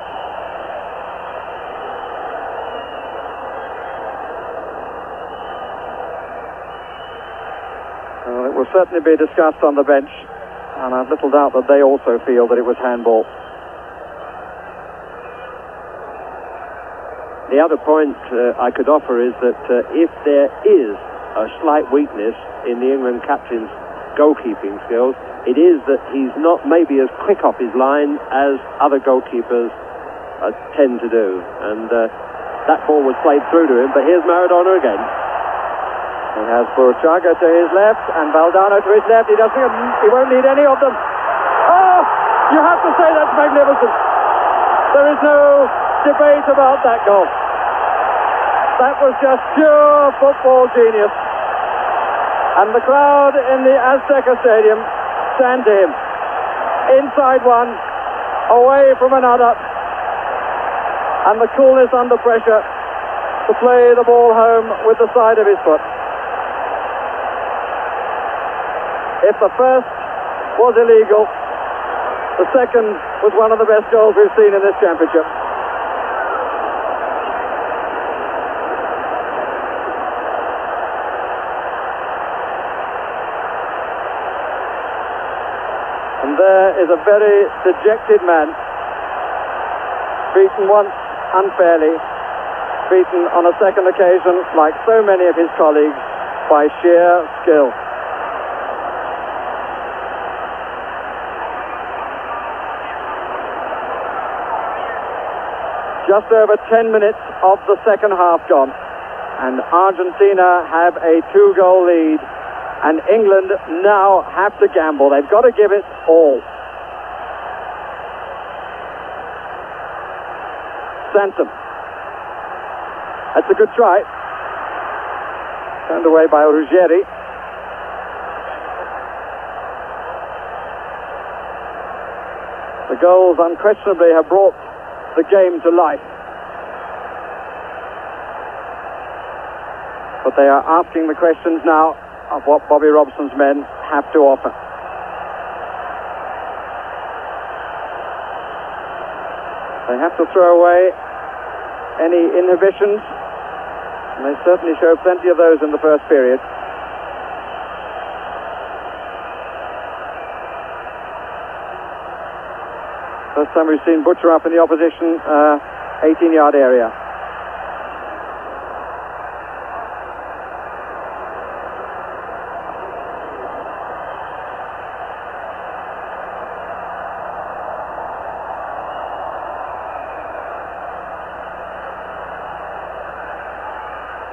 Well, it will certainly be discussed on the bench, and I've little doubt that they also feel that it was handball. The other point I could offer is that if there is a slight weakness in the England captain's goalkeeping skills, it is that he's not maybe as quick off his line as other goalkeepers tend to do. And that ball was played through to him, but here's Maradona again. He has Buruchaga to his left and Valdano to his left. He won't need any of them. Oh, you have to say that's magnificent. There is no debate about that goal. That was just pure football genius. And the crowd in the Azteca Stadium stand to him. Inside one, away from another. And the coolness under pressure to play the ball home with the side of his foot. If the first was illegal, the second was one of the best goals we've seen in this championship. And there is a very dejected man, beaten once unfairly, beaten on a second occasion, like so many of his colleagues, by sheer skill. Just over 10 minutes of the second half gone, and Argentina have a 2-goal lead, and England now have to gamble. They've got to give it all. Sansom. That's a good try. Turned away by Ruggeri. The goals unquestionably have brought the game to life. But they are asking the questions now of what Bobby Robson's men have to offer. They have to throw away any inhibitions, and they certainly show plenty of those in the first period. First time we've seen Butcher up in the opposition 18-yard area.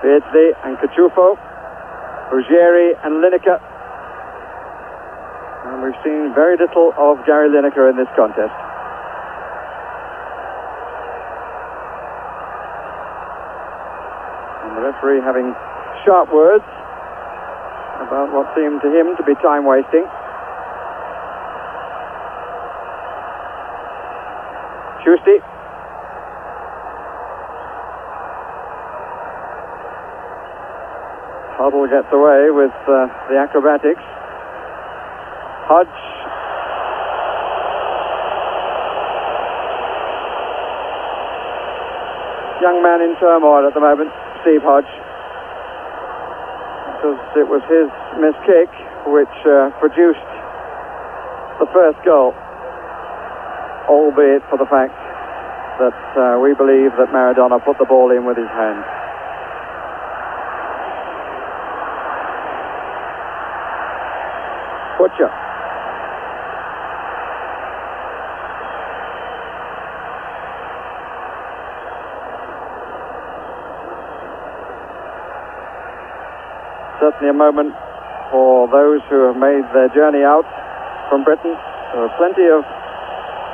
Beardsley and Cachufo, Ruggeri and Lineker. And we've seen very little of Gary Lineker in this contest. And the referee having sharp words about what seemed to him to be time wasting. Chusti. Huddle gets away with the acrobatics. Hodge. Young man in turmoil at the moment, Steve Hodge. Because it was his missed kick which produced the first goal, albeit for the fact that we believe that Maradona put the ball in with his hand. Butcher. certainly a moment for those who have made their journey out from Britain. There are plenty of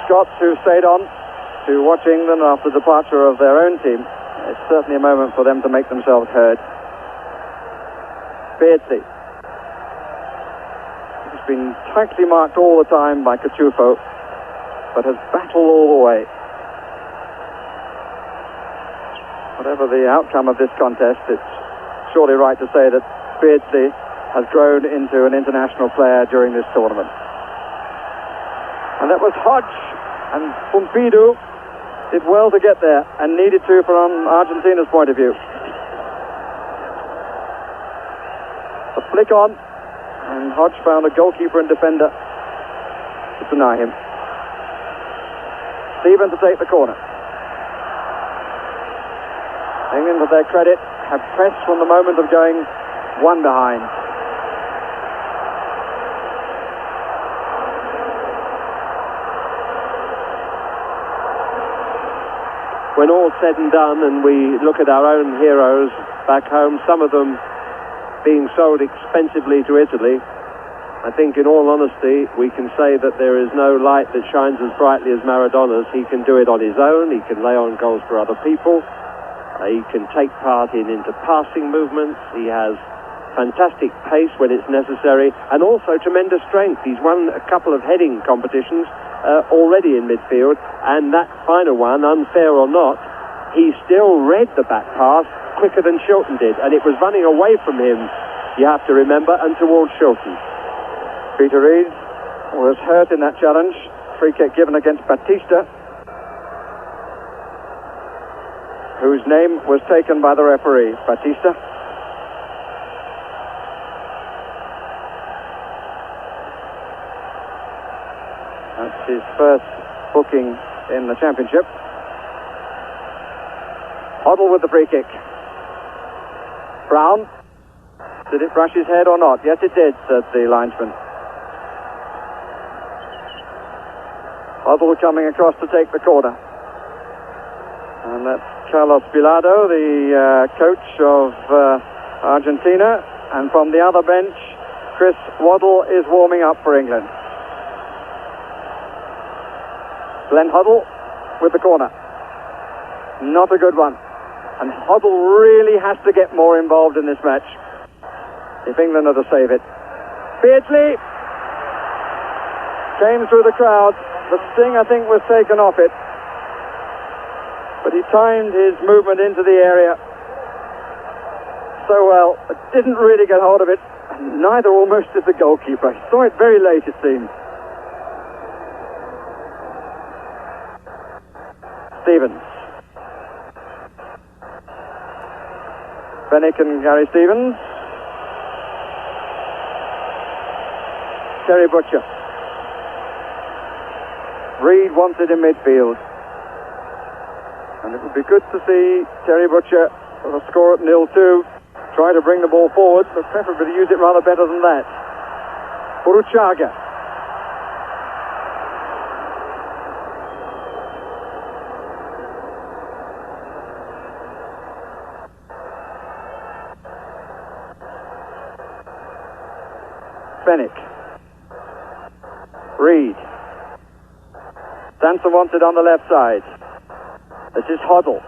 Scots who stayed on to watch England after the departure of their own team. It's certainly a moment for them to make themselves heard. Beardsley. He's been tightly marked all the time by Cachufo, but has battled all the way. Whatever the outcome of this contest, it's surely right to say that Beardsley has grown into an international player during this tournament. And that was Hodge, and Pompidou did well to get there, and needed to from Argentina's point of view. A flick on, and Hodge found a goalkeeper and defender to deny him. Stephen to take the corner. England, to their credit, have pressed from the moment of going one behind. When all's said and done, and we look at our own heroes back home, some of them being sold expensively to Italy, I think in all honesty we can say that there is no light that shines as brightly as Maradona's. He can do it on his own, he can lay on goals for other people, he can take part in passing movements, he has fantastic pace when it's necessary, and also tremendous strength. He's won a couple of heading competitions already in midfield, and that final one, unfair or not, he still read the back pass quicker than Shilton did, and it was running away from him, you have to remember, and towards Shilton. Peter Reid was hurt in that challenge. Free kick given against Batista, whose name was taken by the referee. Batista. That's his first booking in the championship. Hoddle with the free kick. Brown. Did it brush his head or not? Yes, it did, said the linesman. Hoddle coming across to take the corner. And that's Carlos Bilardo, the coach of Argentina. And from the other bench, Chris Waddle is warming up for England. Glenn Hoddle with the corner. Not a good one. And Hoddle really has to get more involved in this match if England are to save it. Beardsley came through the crowd. The sting, I think, was taken off it. But he timed his movement into the area so well, it didn't really get hold of it. And neither almost did the goalkeeper. He saw it very late, it seemed. Stevens. Fennick and Gary Stevens. Terry Butcher. Reid wanted in midfield. And it would be good to see Terry Butcher with a score at 0-2. Try to bring the ball forward, but preferably use it rather better than that. Uruchaga. Fennick. Reid. Sanson wants it on the left side. This is Hoddle.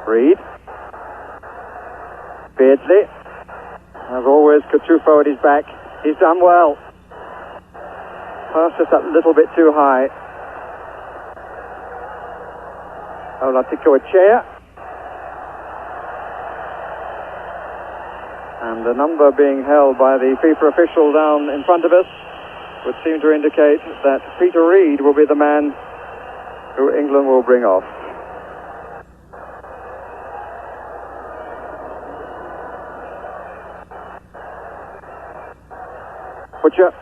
Reid. Beardsley. As always, Cachufo at his back. He's done well. Pass just a little bit too high. Olatiko Echea. And the number being held by the FIFA official down in front of us would seem to indicate that Peter Reid will be the man who England will bring off. Butcher.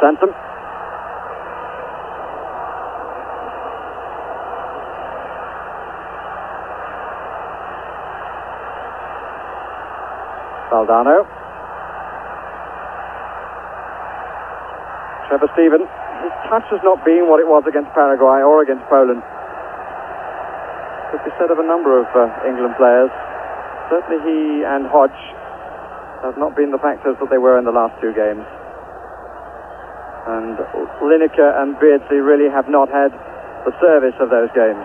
Sansom. Valdano. Trevor Steven. His touch has not been what it was against Paraguay or against Poland. Could be said of a number of England players. Certainly he and Hodge have not been the factors that they were in the last two games. And Lineker and Beardsley really have not had the service of those games.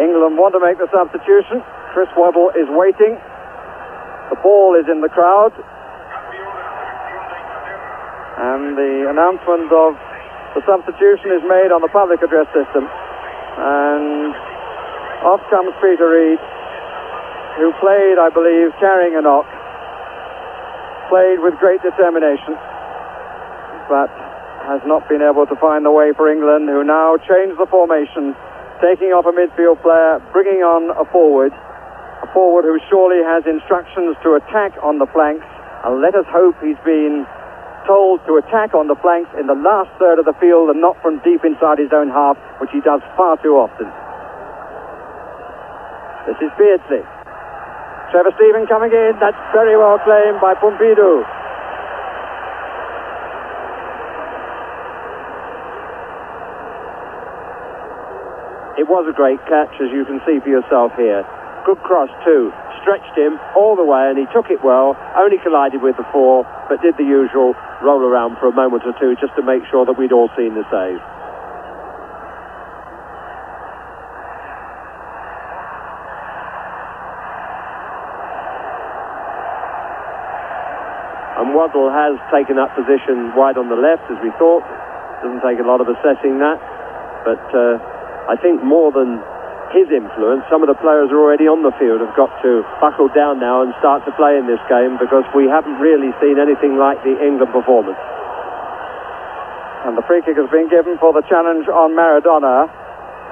England want to make the substitution. Chris Waddle is waiting. The ball is in the crowd. And the announcement of the substitution is made on the public address system. And off comes Peter Reid, who played, I believe, carrying a knock. Played with great determination, but has not been able to find the way for England, who now change the formation, taking off a midfield player, bringing on a forward who surely has instructions to attack on the flanks, and let us hope he's been told to attack on the flanks in the last third of the field and not from deep inside his own half, which he does far too often. This is Beardsley. Trevor Steven coming in. That's very well claimed by Pompidou. It was a great catch, as you can see for yourself here. Good cross too. Stretched him all the way and he took it well. Only collided with the four, but did the usual roll around for a moment or two just to make sure that we'd all seen the save. And Waddle has taken up position wide on the left, as we thought. Doesn't take a lot of assessing that, but I think more than his influence, some of the players are already on the field have got to buckle down now and start to play in this game, because we haven't really seen anything like the England performance. And the free kick has been given for the challenge on Maradona,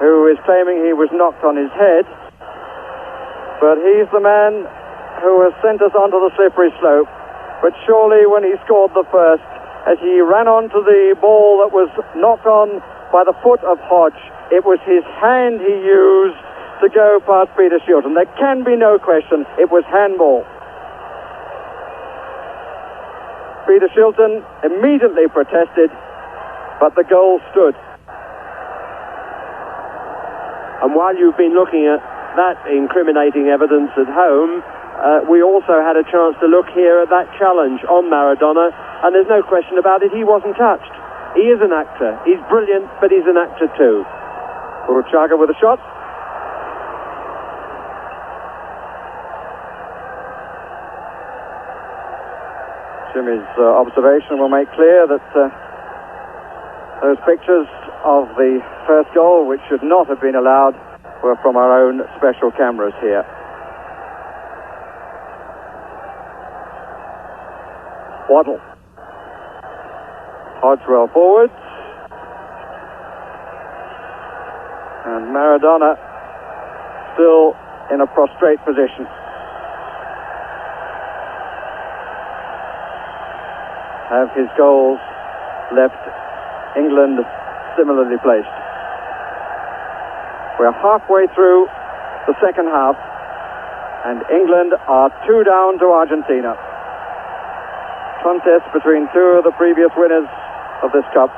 who is claiming he was knocked on his head. But he's the man who has sent us onto the slippery slope. But surely when he scored the first, as he ran onto the ball that was knocked on by the foot of Hodge, it was his hand he used to go past Peter Shilton. There can be no question, it was handball. Peter Shilton immediately protested, but the goal stood. And while you've been looking at that incriminating evidence at home, we also had a chance to look here at that challenge on Maradona, and there's no question about it, he wasn't touched. He is an actor. He's brilliant, but he's an actor too. Uruchaga with a shot. Jimmy's observation will make clear that those pictures of the first goal, which should not have been allowed, were from our own special cameras here. Waddle. Hodgwell forwards. And Maradona still in a prostrate position. Have his goals left England similarly placed. We're halfway through the second half, and England are 2 down to Argentina. Contest between two of the previous winners of this cup.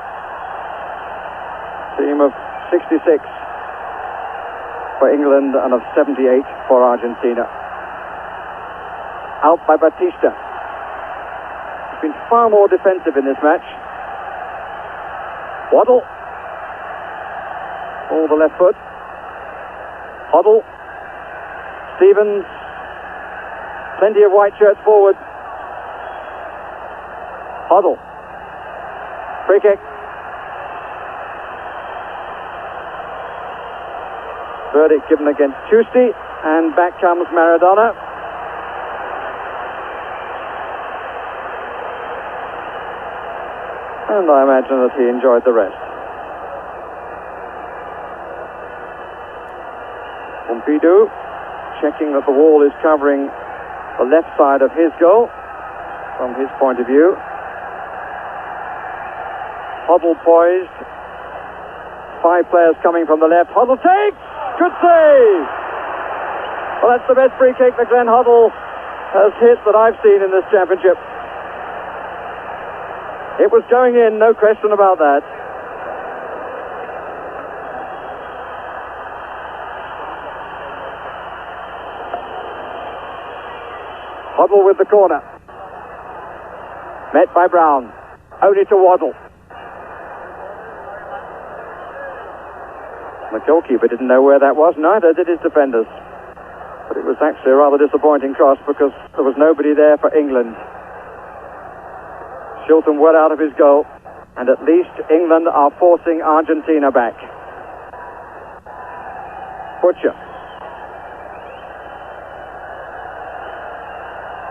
Team of 66 for England and of 78 for Argentina. Out by Batista. He's been far more defensive in this match. Waddle. All the left foot. Hoddle. Stevens. Plenty of white shirts forward. Hoddle. Free kick. Verdict given against Tuesday, and back comes Maradona. And I imagine that he enjoyed the rest. Pompidou checking that the wall is covering the left side of his goal from his point of view. Hoddle poised. 5 players coming from the left. Hoddle takes! Good save! Well, that's the best free kick that Glenn Hoddle has hit that I've seen in this championship. It was going in, no question about that. Hoddle with the corner. Met by Brown. Only to Waddle. The goalkeeper didn't know where that was, neither did his defenders. But it was actually a rather disappointing cross because there was nobody there for England. Shilton well out of his goal, and at least England are forcing Argentina back. Butcher.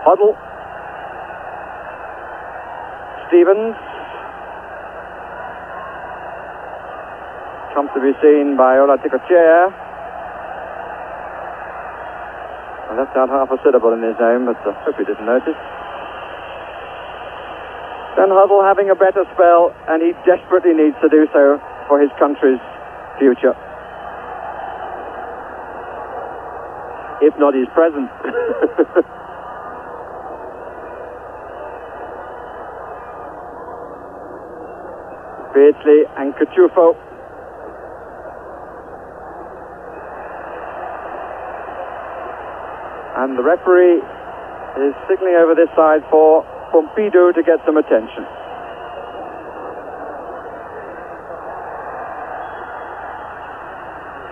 Hoddle. Stevens. Comes to be seen by Ola Tikochea. I left out half a syllable in his name, but I hope he didn't notice. Then Hoddle having a better spell, and he desperately needs to do so for his country's future. If not his present. Beardsley and Cachufo. And the referee is signaling over this side for Pompidou to get some attention.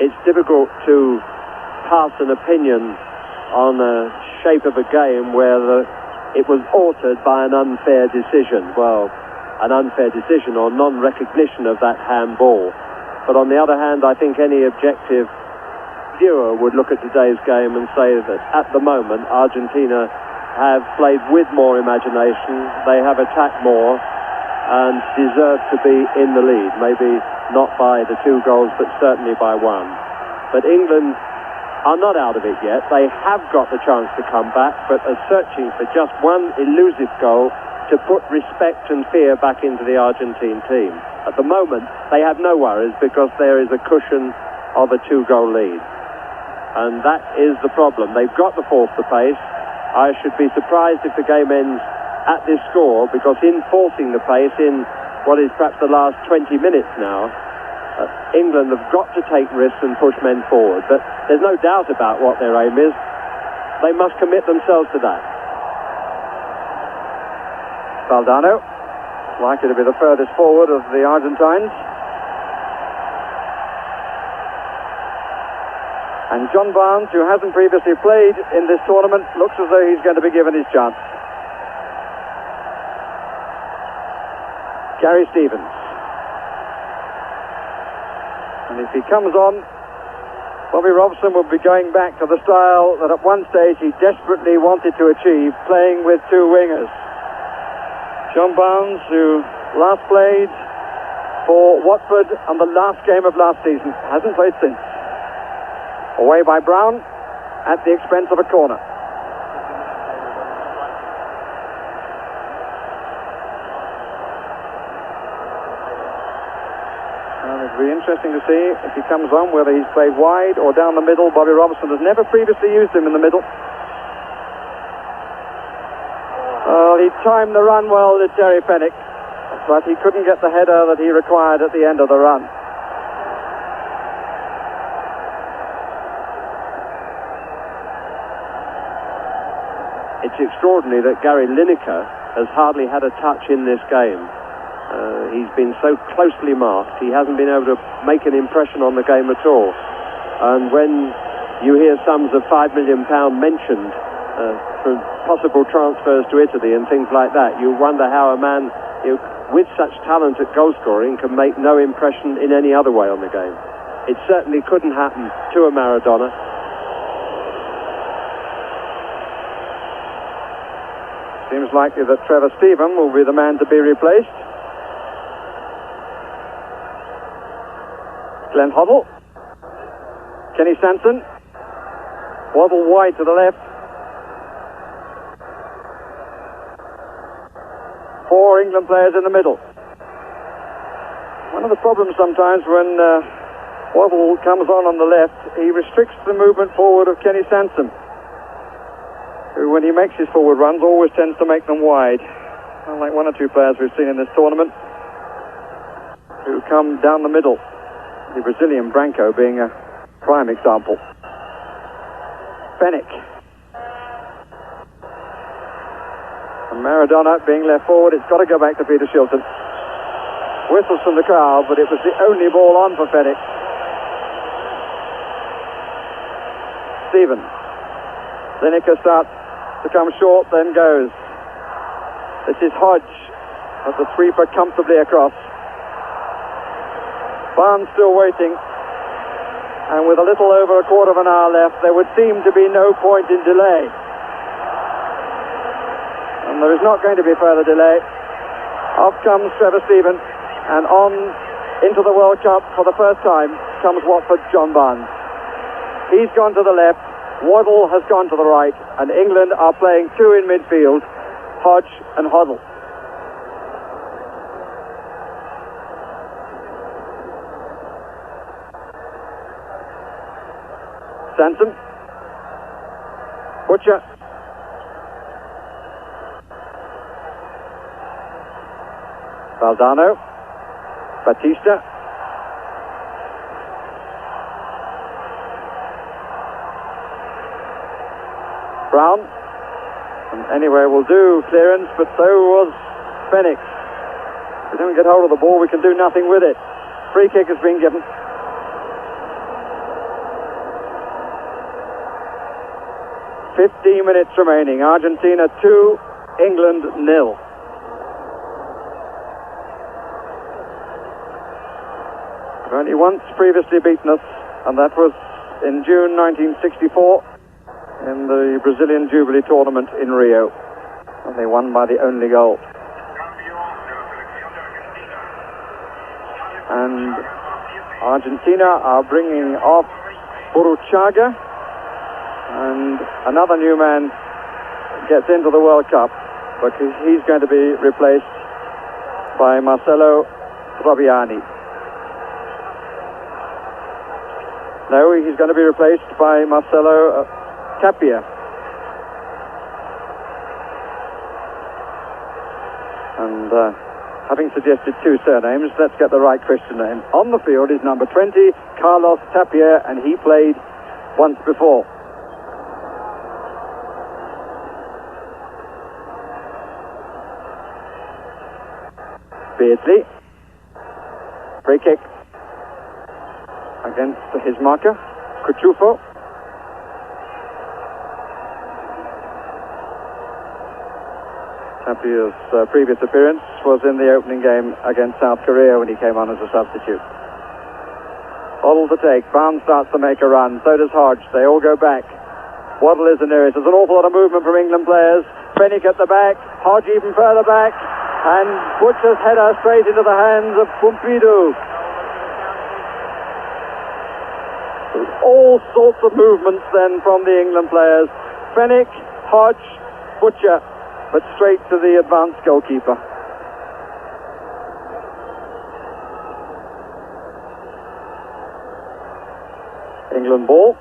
It's difficult to pass an opinion on the shape of a game where it was altered by an unfair decision. Well, an unfair decision or non-recognition of that handball. But on the other hand, I think any objective viewer would look at today's game and say that at the moment Argentina have played with more imagination, they have attacked more and deserve to be in the lead, maybe not by the 2 goals but certainly by 1. But England are not out of it yet. They have got the chance to come back but are searching for just one elusive goal to put respect and fear back into the Argentine team. At the moment they have no worries because there is a cushion of a 2-goal lead. And that is the problem. They've got to force the pace. I should be surprised if the game ends at this score, because in forcing the pace in what is perhaps the last 20 minutes now, England have got to take risks and push men forward. But there's no doubt about what their aim is. They must commit themselves to that. Valdano, likely to be the furthest forward of the Argentines. And John Barnes, who hasn't previously played in this tournament, looks as though he's going to be given his chance. Gary Stevens. And if he comes on, Bobby Robson will be going back to the style that at one stage he desperately wanted to achieve, playing with 2 wingers. John Barnes, who last played for Watford on the last game of last season, hasn't played since. Away by Brown at the expense of a corner. And it'll be interesting to see if he comes on, whether he's played wide or down the middle. Bobby Robson has never previously used him in the middle. He timed the run well, did Terry Fenwick, but he couldn't get the header that he required at the end of the run. It's extraordinary that Gary Lineker has hardly had a touch in this game. He's been so closely marked, he hasn't been able to make an impression on the game at all. And when you hear sums of £5 million mentioned for possible transfers to Italy and things like that, you wonder how a man with such talent at goal scoring can make no impression in any other way on the game. It certainly couldn't happen to a Maradona. Seems likely that Trevor Steven will be the man to be replaced. Glenn Hoddle. Kenny Sanson. Waddle wide to the left. 4 England players in the middle. One of the problems sometimes when Waddle comes on the left, he restricts the movement forward of Kenny Sanson, who, when he makes his forward runs, always tends to make them wide. Unlike 1 or 2 players we've seen in this tournament who come down the middle. The Brazilian Branco being a prime example. Fennick. And Maradona being left forward. It's got to go back to Peter Shilton. Whistles from the crowd, but it was the only ball on for Fennick. Stevens. Lineker starts to come short, then goes. This is Hodge as the sweeper comfortably across. Barnes still waiting, and with a little over a quarter of an hour left, there would seem to be no point in delay. And there is not going to be further delay. Off comes Trevor Stevens, and on into the World Cup for the first time comes Watford's John Barnes. He's gone to the left, Waddle has gone to the right, and England are playing 2 in midfield, Hodge and Hoddle. Sanson, Butcher, Valdano, Batista, Brown, and anyway will do clearance, but so was Fennick. If we don't get hold of the ball, we can do nothing with it. Free kick has been given. 15 minutes remaining. Argentina 2, England 0. Only once previously beaten us, and that was in June 1964 in the Brazilian Jubilee tournament in Rio. And they won by the only goal. And Argentina are bringing off Burruchaga, and another new man gets into the World Cup, but he's going to be replaced by Marcelo Troviani. No, he's going to be replaced by Marcelo Tapia. And having suggested 2 surnames, let's get the right Christian name. On the field is number 20, Carlos Tapia, and he played once before. Beardsley. Free kick against his marker, Cuchufo. Tapia's previous appearance was in the opening game against South Korea when he came on as a substitute. Waddle to take. Barnes starts to make a run. So does Hodge. They all go back. Waddle is the nearest. There's an awful lot of movement from England players. Fennick at the back. Hodge even further back. And Butcher's header straight into the hands of Pompidou. All sorts of movements then from the England players. Fennick, Hodge, Butcher, but straight to the advanced goalkeeper. England ball.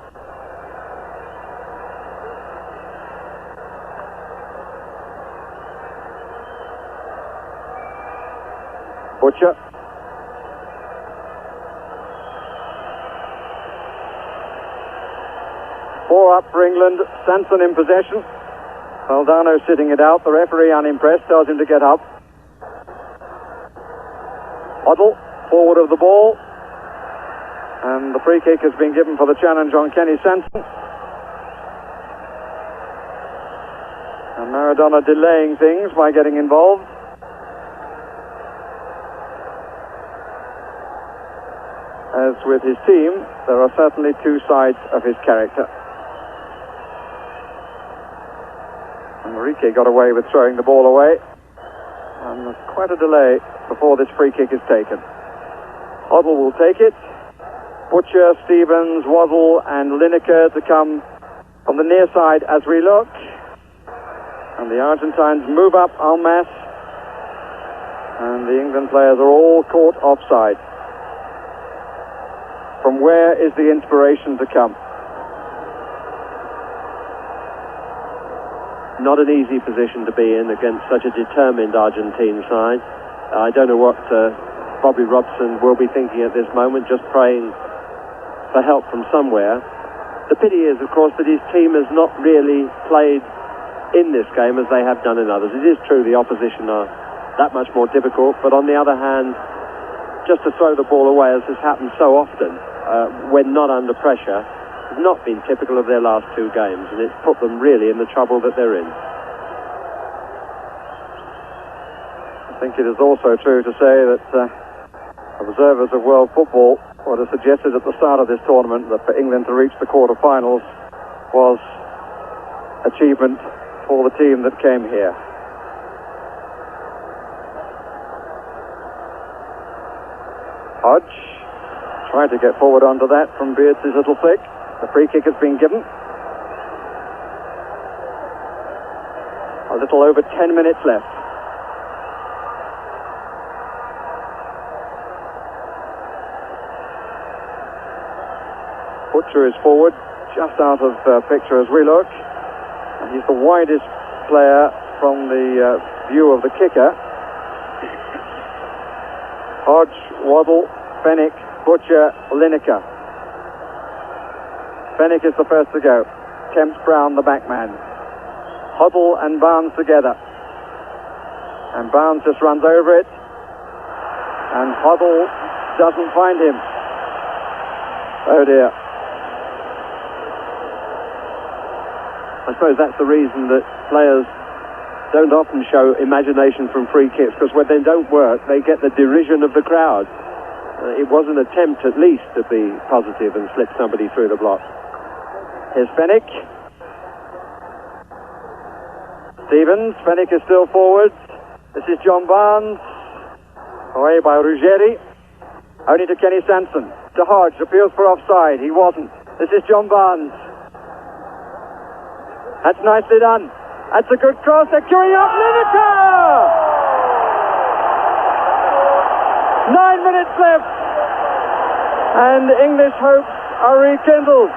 Butcher. Four up for England. Sanson in possession. Valdano sitting it out. The referee, unimpressed, tells him to get up. Hoddle, forward of the ball. And the free kick has been given for the challenge on Kenny Sanson. And Maradona delaying things by getting involved. As with his team, there are certainly 2 sides of his character. Enrique got away with throwing the ball away. And there's quite a delay before this free kick is taken. Hoddle will take it. Butcher, Stevens, Waddle and Lineker to come from the near side as we look. And the Argentines move up en masse. And the England players are all caught offside. From where is the inspiration to come? Not an easy position to be in against such a determined Argentine side. I don't know what Bobby Robson will be thinking at this moment, just praying for help from somewhere. The pity is, of course, that his team has not really played in this game as they have done in others. It is true the opposition are that much more difficult, but on the other hand, just to throw the ball away, as has happened so often when not under pressure, has not been typical of their last two games, and it's put them really in the trouble that they're in. I think it is also true to say that observers of world football would have suggested at the start of this tournament that for England to reach the quarter-finals was achievement for the team that came here. Hodge tried to get forward onto that from Beards' little thick. The free kick has been given. A little over 10 minutes left. Butcher is forward, just out of picture as we look. And he's the widest player from the view of the kicker. Hodge, Waddle, Fenwick, Butcher, Lineker. Fenwick is the first to go. Tempts Brown, the backman. Hoddle and Barnes together. And Barnes just runs over it. And Hoddle doesn't find him. Oh dear. I suppose that's the reason that players don't often show imagination from free kicks, because when they don't work, they get the derision of the crowd. It was an attempt, at least, to be positive and slip somebody through the block. Here's Fenwick. Stevens. Fenwick is still forward. This is John Barnes. Away by Ruggeri. Only to Kenny Sanson. To Hodge. Appeals for offside. He wasn't. This is John Barnes. That's nicely done. That's a good cross. They're queuing up. Lineker! 9 minutes left. And English hopes are rekindled.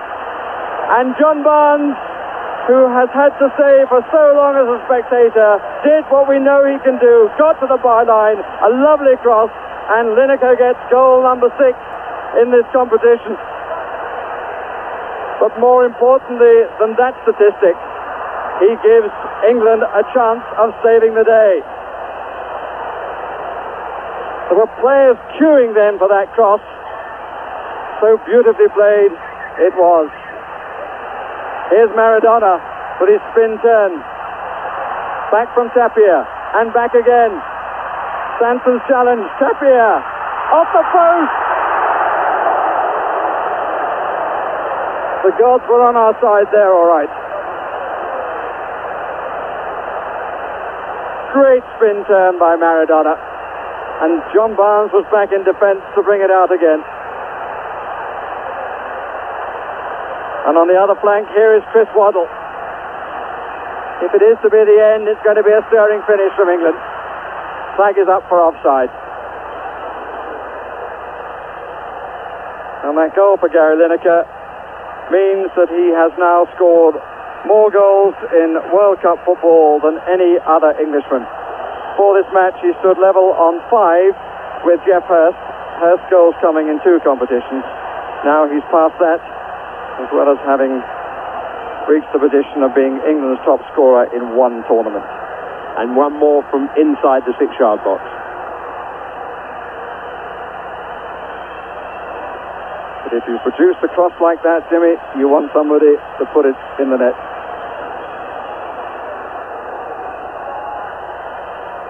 And John Barnes, who has had to say for so long as a spectator, did what we know he can do. Got to the byline. A lovely cross. And Lineker gets goal number 6 in this competition. But more importantly than that statistic, he gives England a chance of saving the day. There were players queuing then for that cross. So beautifully played it was. Here's Maradona with his spin turn. Back from Tapia and back again. Sanson's challenge. Tapia off the post. The gods were on our side there, all right. Great spin turn by Maradona. And John Barnes was back in defence to bring it out again. And on the other flank, here is Chris Waddle. If it is to be the end, it's going to be a stirring finish from England. Flag is up for offside. And that goal for Gary Lineker means that he has now scored more goals in World Cup football than any other Englishman. For this match, he stood level on 5 with Geoff Hurst. Hurst goals coming in 2 competitions. Now he's passed that, as well as having reached the position of being England's top scorer in 1 tournament. And one more from inside the 6-yard box. But if you produce a cross like that, Jimmy, you want somebody to put it in the net.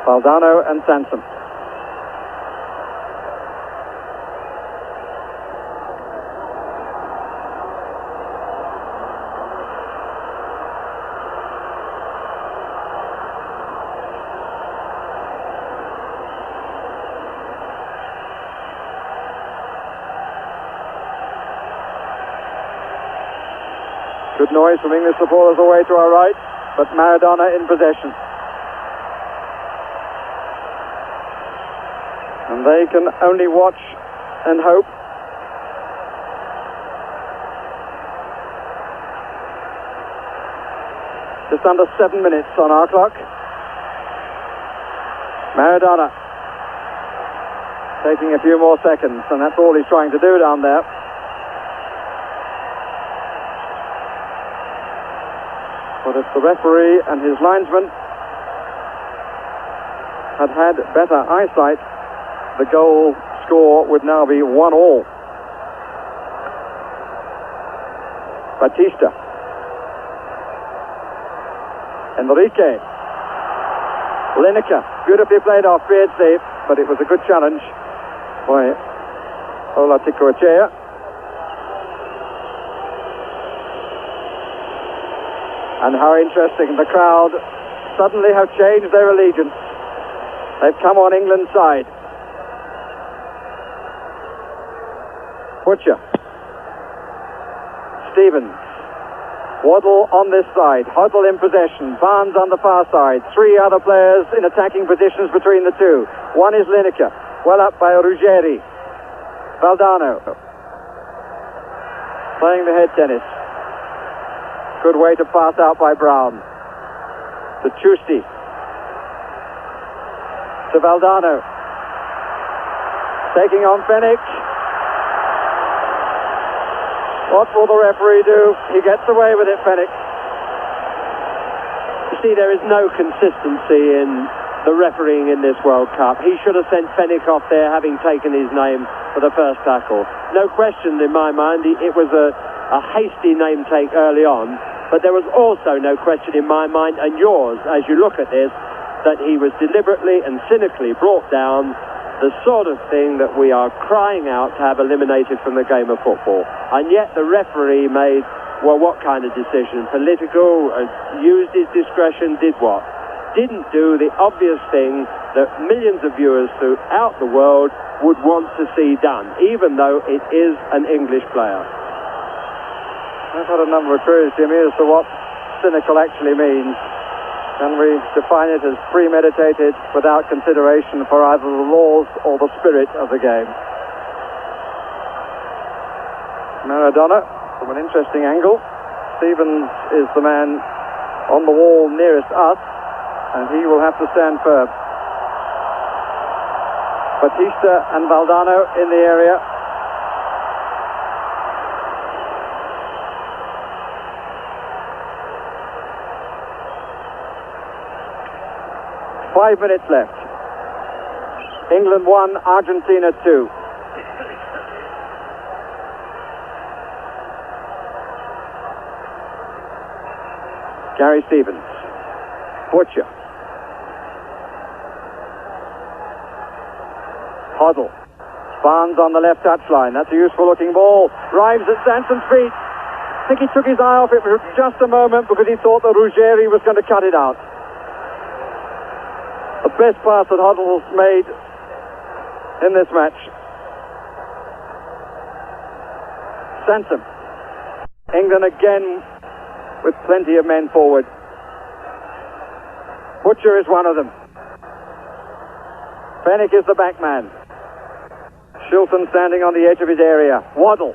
Valdano and Sanson. Good noise from English supporters away to our right, but Maradona in possession. And they can only watch and hope. Just under 7 minutes on our clock. Maradona taking a few more seconds, and that's all he's trying to do down there. But if the referee and his linesman had better eyesight, the goal score would now be 1-all. Batista. Enrique. Lineker. Beautifully played off Beardsley, but it was a good challenge by Ola Tikoechea. And how interesting, the crowd suddenly have changed their allegiance. They've come on England's side. Butcher. Stevens. Waddle on this side. Hoddle in possession. Barnes on the far side. Three other players in attacking positions between the two. One is Lineker. Well up by Ruggeri. Valdano. Playing the head tennis. Good way to pass out by Brown. To Chusti. To Valdano. Taking on Fenwick. What will the referee do? He gets away with it, Fenwick. You see, there is no consistency in the refereeing in this World Cup. He should have sent Fenwick off there, having taken his name for the first tackle. No question in my mind, it was a hasty name take early on, but there was also no question in my mind, and yours, as you look at this, that he was deliberately and cynically brought down, the sort of thing that we are crying out to have eliminated from the game of football. And yet the referee made, well, what kind of decision? Political, used his discretion, did what? Didn't do the obvious thing that millions of viewers throughout the world would want to see done, even though it is an English player. I've had a number of queries, Jimmy, as to what cynical actually means. Can we define it as premeditated without consideration for either the laws or the spirit of the game? Maradona from an interesting angle. Stevens is the man on the wall nearest us, and he will have to stand firm. Batista and Valdano in the area. Five minutes left. England 1, Argentina 2. Gary Stevens. Butcher. Hoddle. Barnes on the left touchline. That's a useful looking ball. Rives at Sanson's feet. I think he took his eye off it for just a moment because he thought that Ruggeri was going to cut it out. The best pass that Hoddle's made in this match. Sansom. England again with plenty of men forward. Butcher is one of them. Fenwick is the back man. Shilton standing on the edge of his area. Waddle.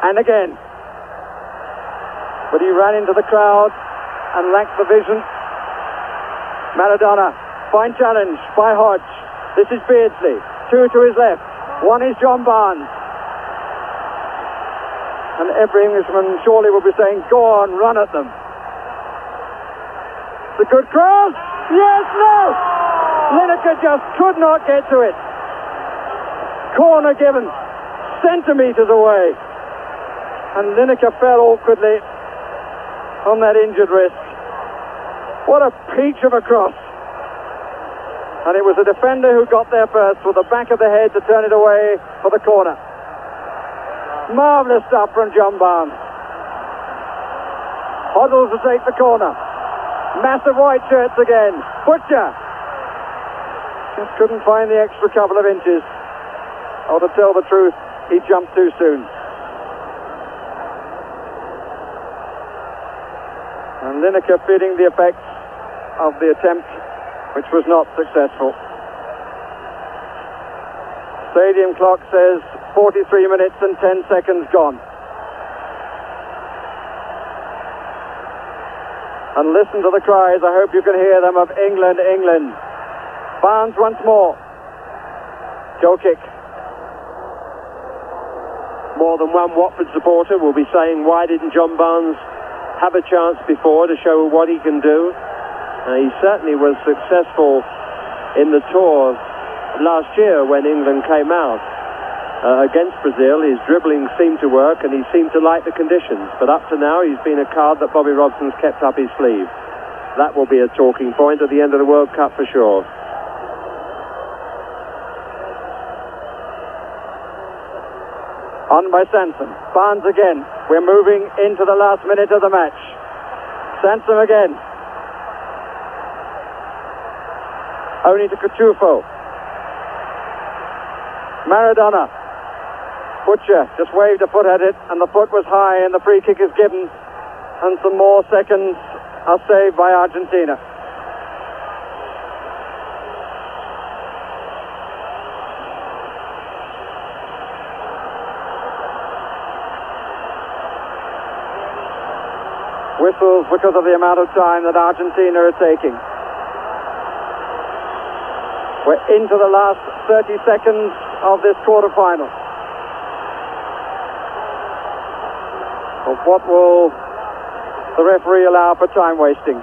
And again. But he ran into the crowd and lacked the vision. Maradona, fine challenge by Hodge. This is Beardsley. Two to his left. One is John Barnes. And every Englishman surely will be saying, go on, run at them. It's a good cross. Yes, no. Lineker just could not get to it. Corner given centimetres away. And Lineker fell awkwardly on that injured wrist. What a peach of a cross. And it was the defender who got there first with the back of the head to turn it away for the corner. Marvellous stuff from John Barnes. Hoddle to take the corner. Massive white shirts again. Butcher. Just couldn't find the extra couple of inches. Or to tell the truth, he jumped too soon. And Lineker feeling the effects of the attempt, which was not successful. Stadium clock says 43 minutes and 10 seconds gone. And listen to the cries, I hope you can hear them, of England, England. Barnes once more. Goal kick. More than one Watford supporter will be saying, why didn't John Barnes have a chance before to show what he can do? He certainly was successful in the tour last year when England came out against Brazil. His dribbling seemed to work and he seemed to like the conditions, but up to now he's been a card that Bobby Robson's kept up his sleeve. That will be a talking point at the end of the World Cup for sure. On by Sansom. Barnes again. We're moving into the last minute of the match. Sansom again. Only to Cachufo. Maradona. Butcher just waved a foot at it, and the foot was high, and the free kick is given, and some more seconds are saved by Argentina. Whistles because of the amount of time that Argentina are taking. We're into the last 30 seconds of this quarter-final. Well, what will the referee allow for time wasting?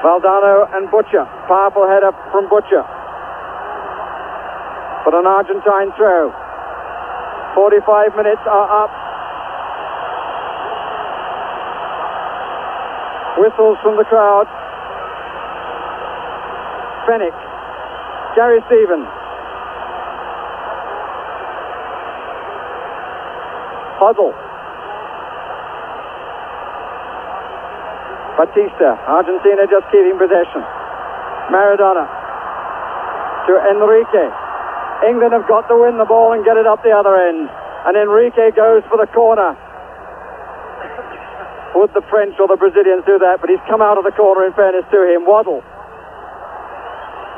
Valdano and Butcher. Powerful header from Butcher. But an Argentine throw. 45 minutes are up. Whistles from the crowd. Fennick. Gary Stevens. Puzzle. Batista. Argentina just keeping possession. Maradona. To Enrique. England have got to win the ball and get it up the other end. And Enrique goes for the corner. Would the French or the Brazilians do that? But he's come out of the corner in fairness to him. Waddle.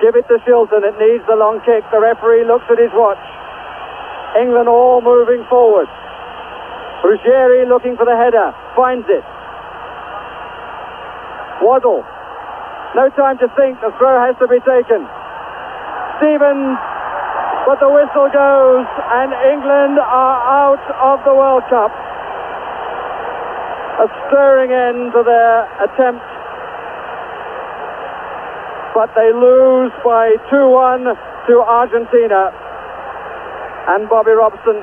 Give it to Shilton. It needs the long kick. The referee looks at his watch. England all moving forward. Ruggieri looking for the header. Finds it. Waddle. No time to think. The throw has to be taken. Stevens. But the whistle goes and England are out of the World Cup. A stirring end to their attempt. But they lose by 2-1 to Argentina. And Bobby Robson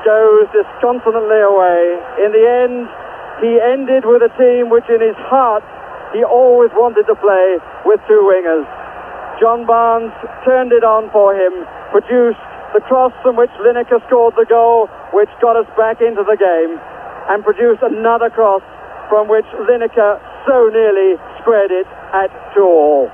goes disconsolately away. In the end, he ended with a team which in his heart he always wanted to play with two wingers. John Barnes turned it on for him, produced the cross from which Lineker scored the goal, which got us back into the game, and produced another cross from which Lineker so nearly squared it at 2-2.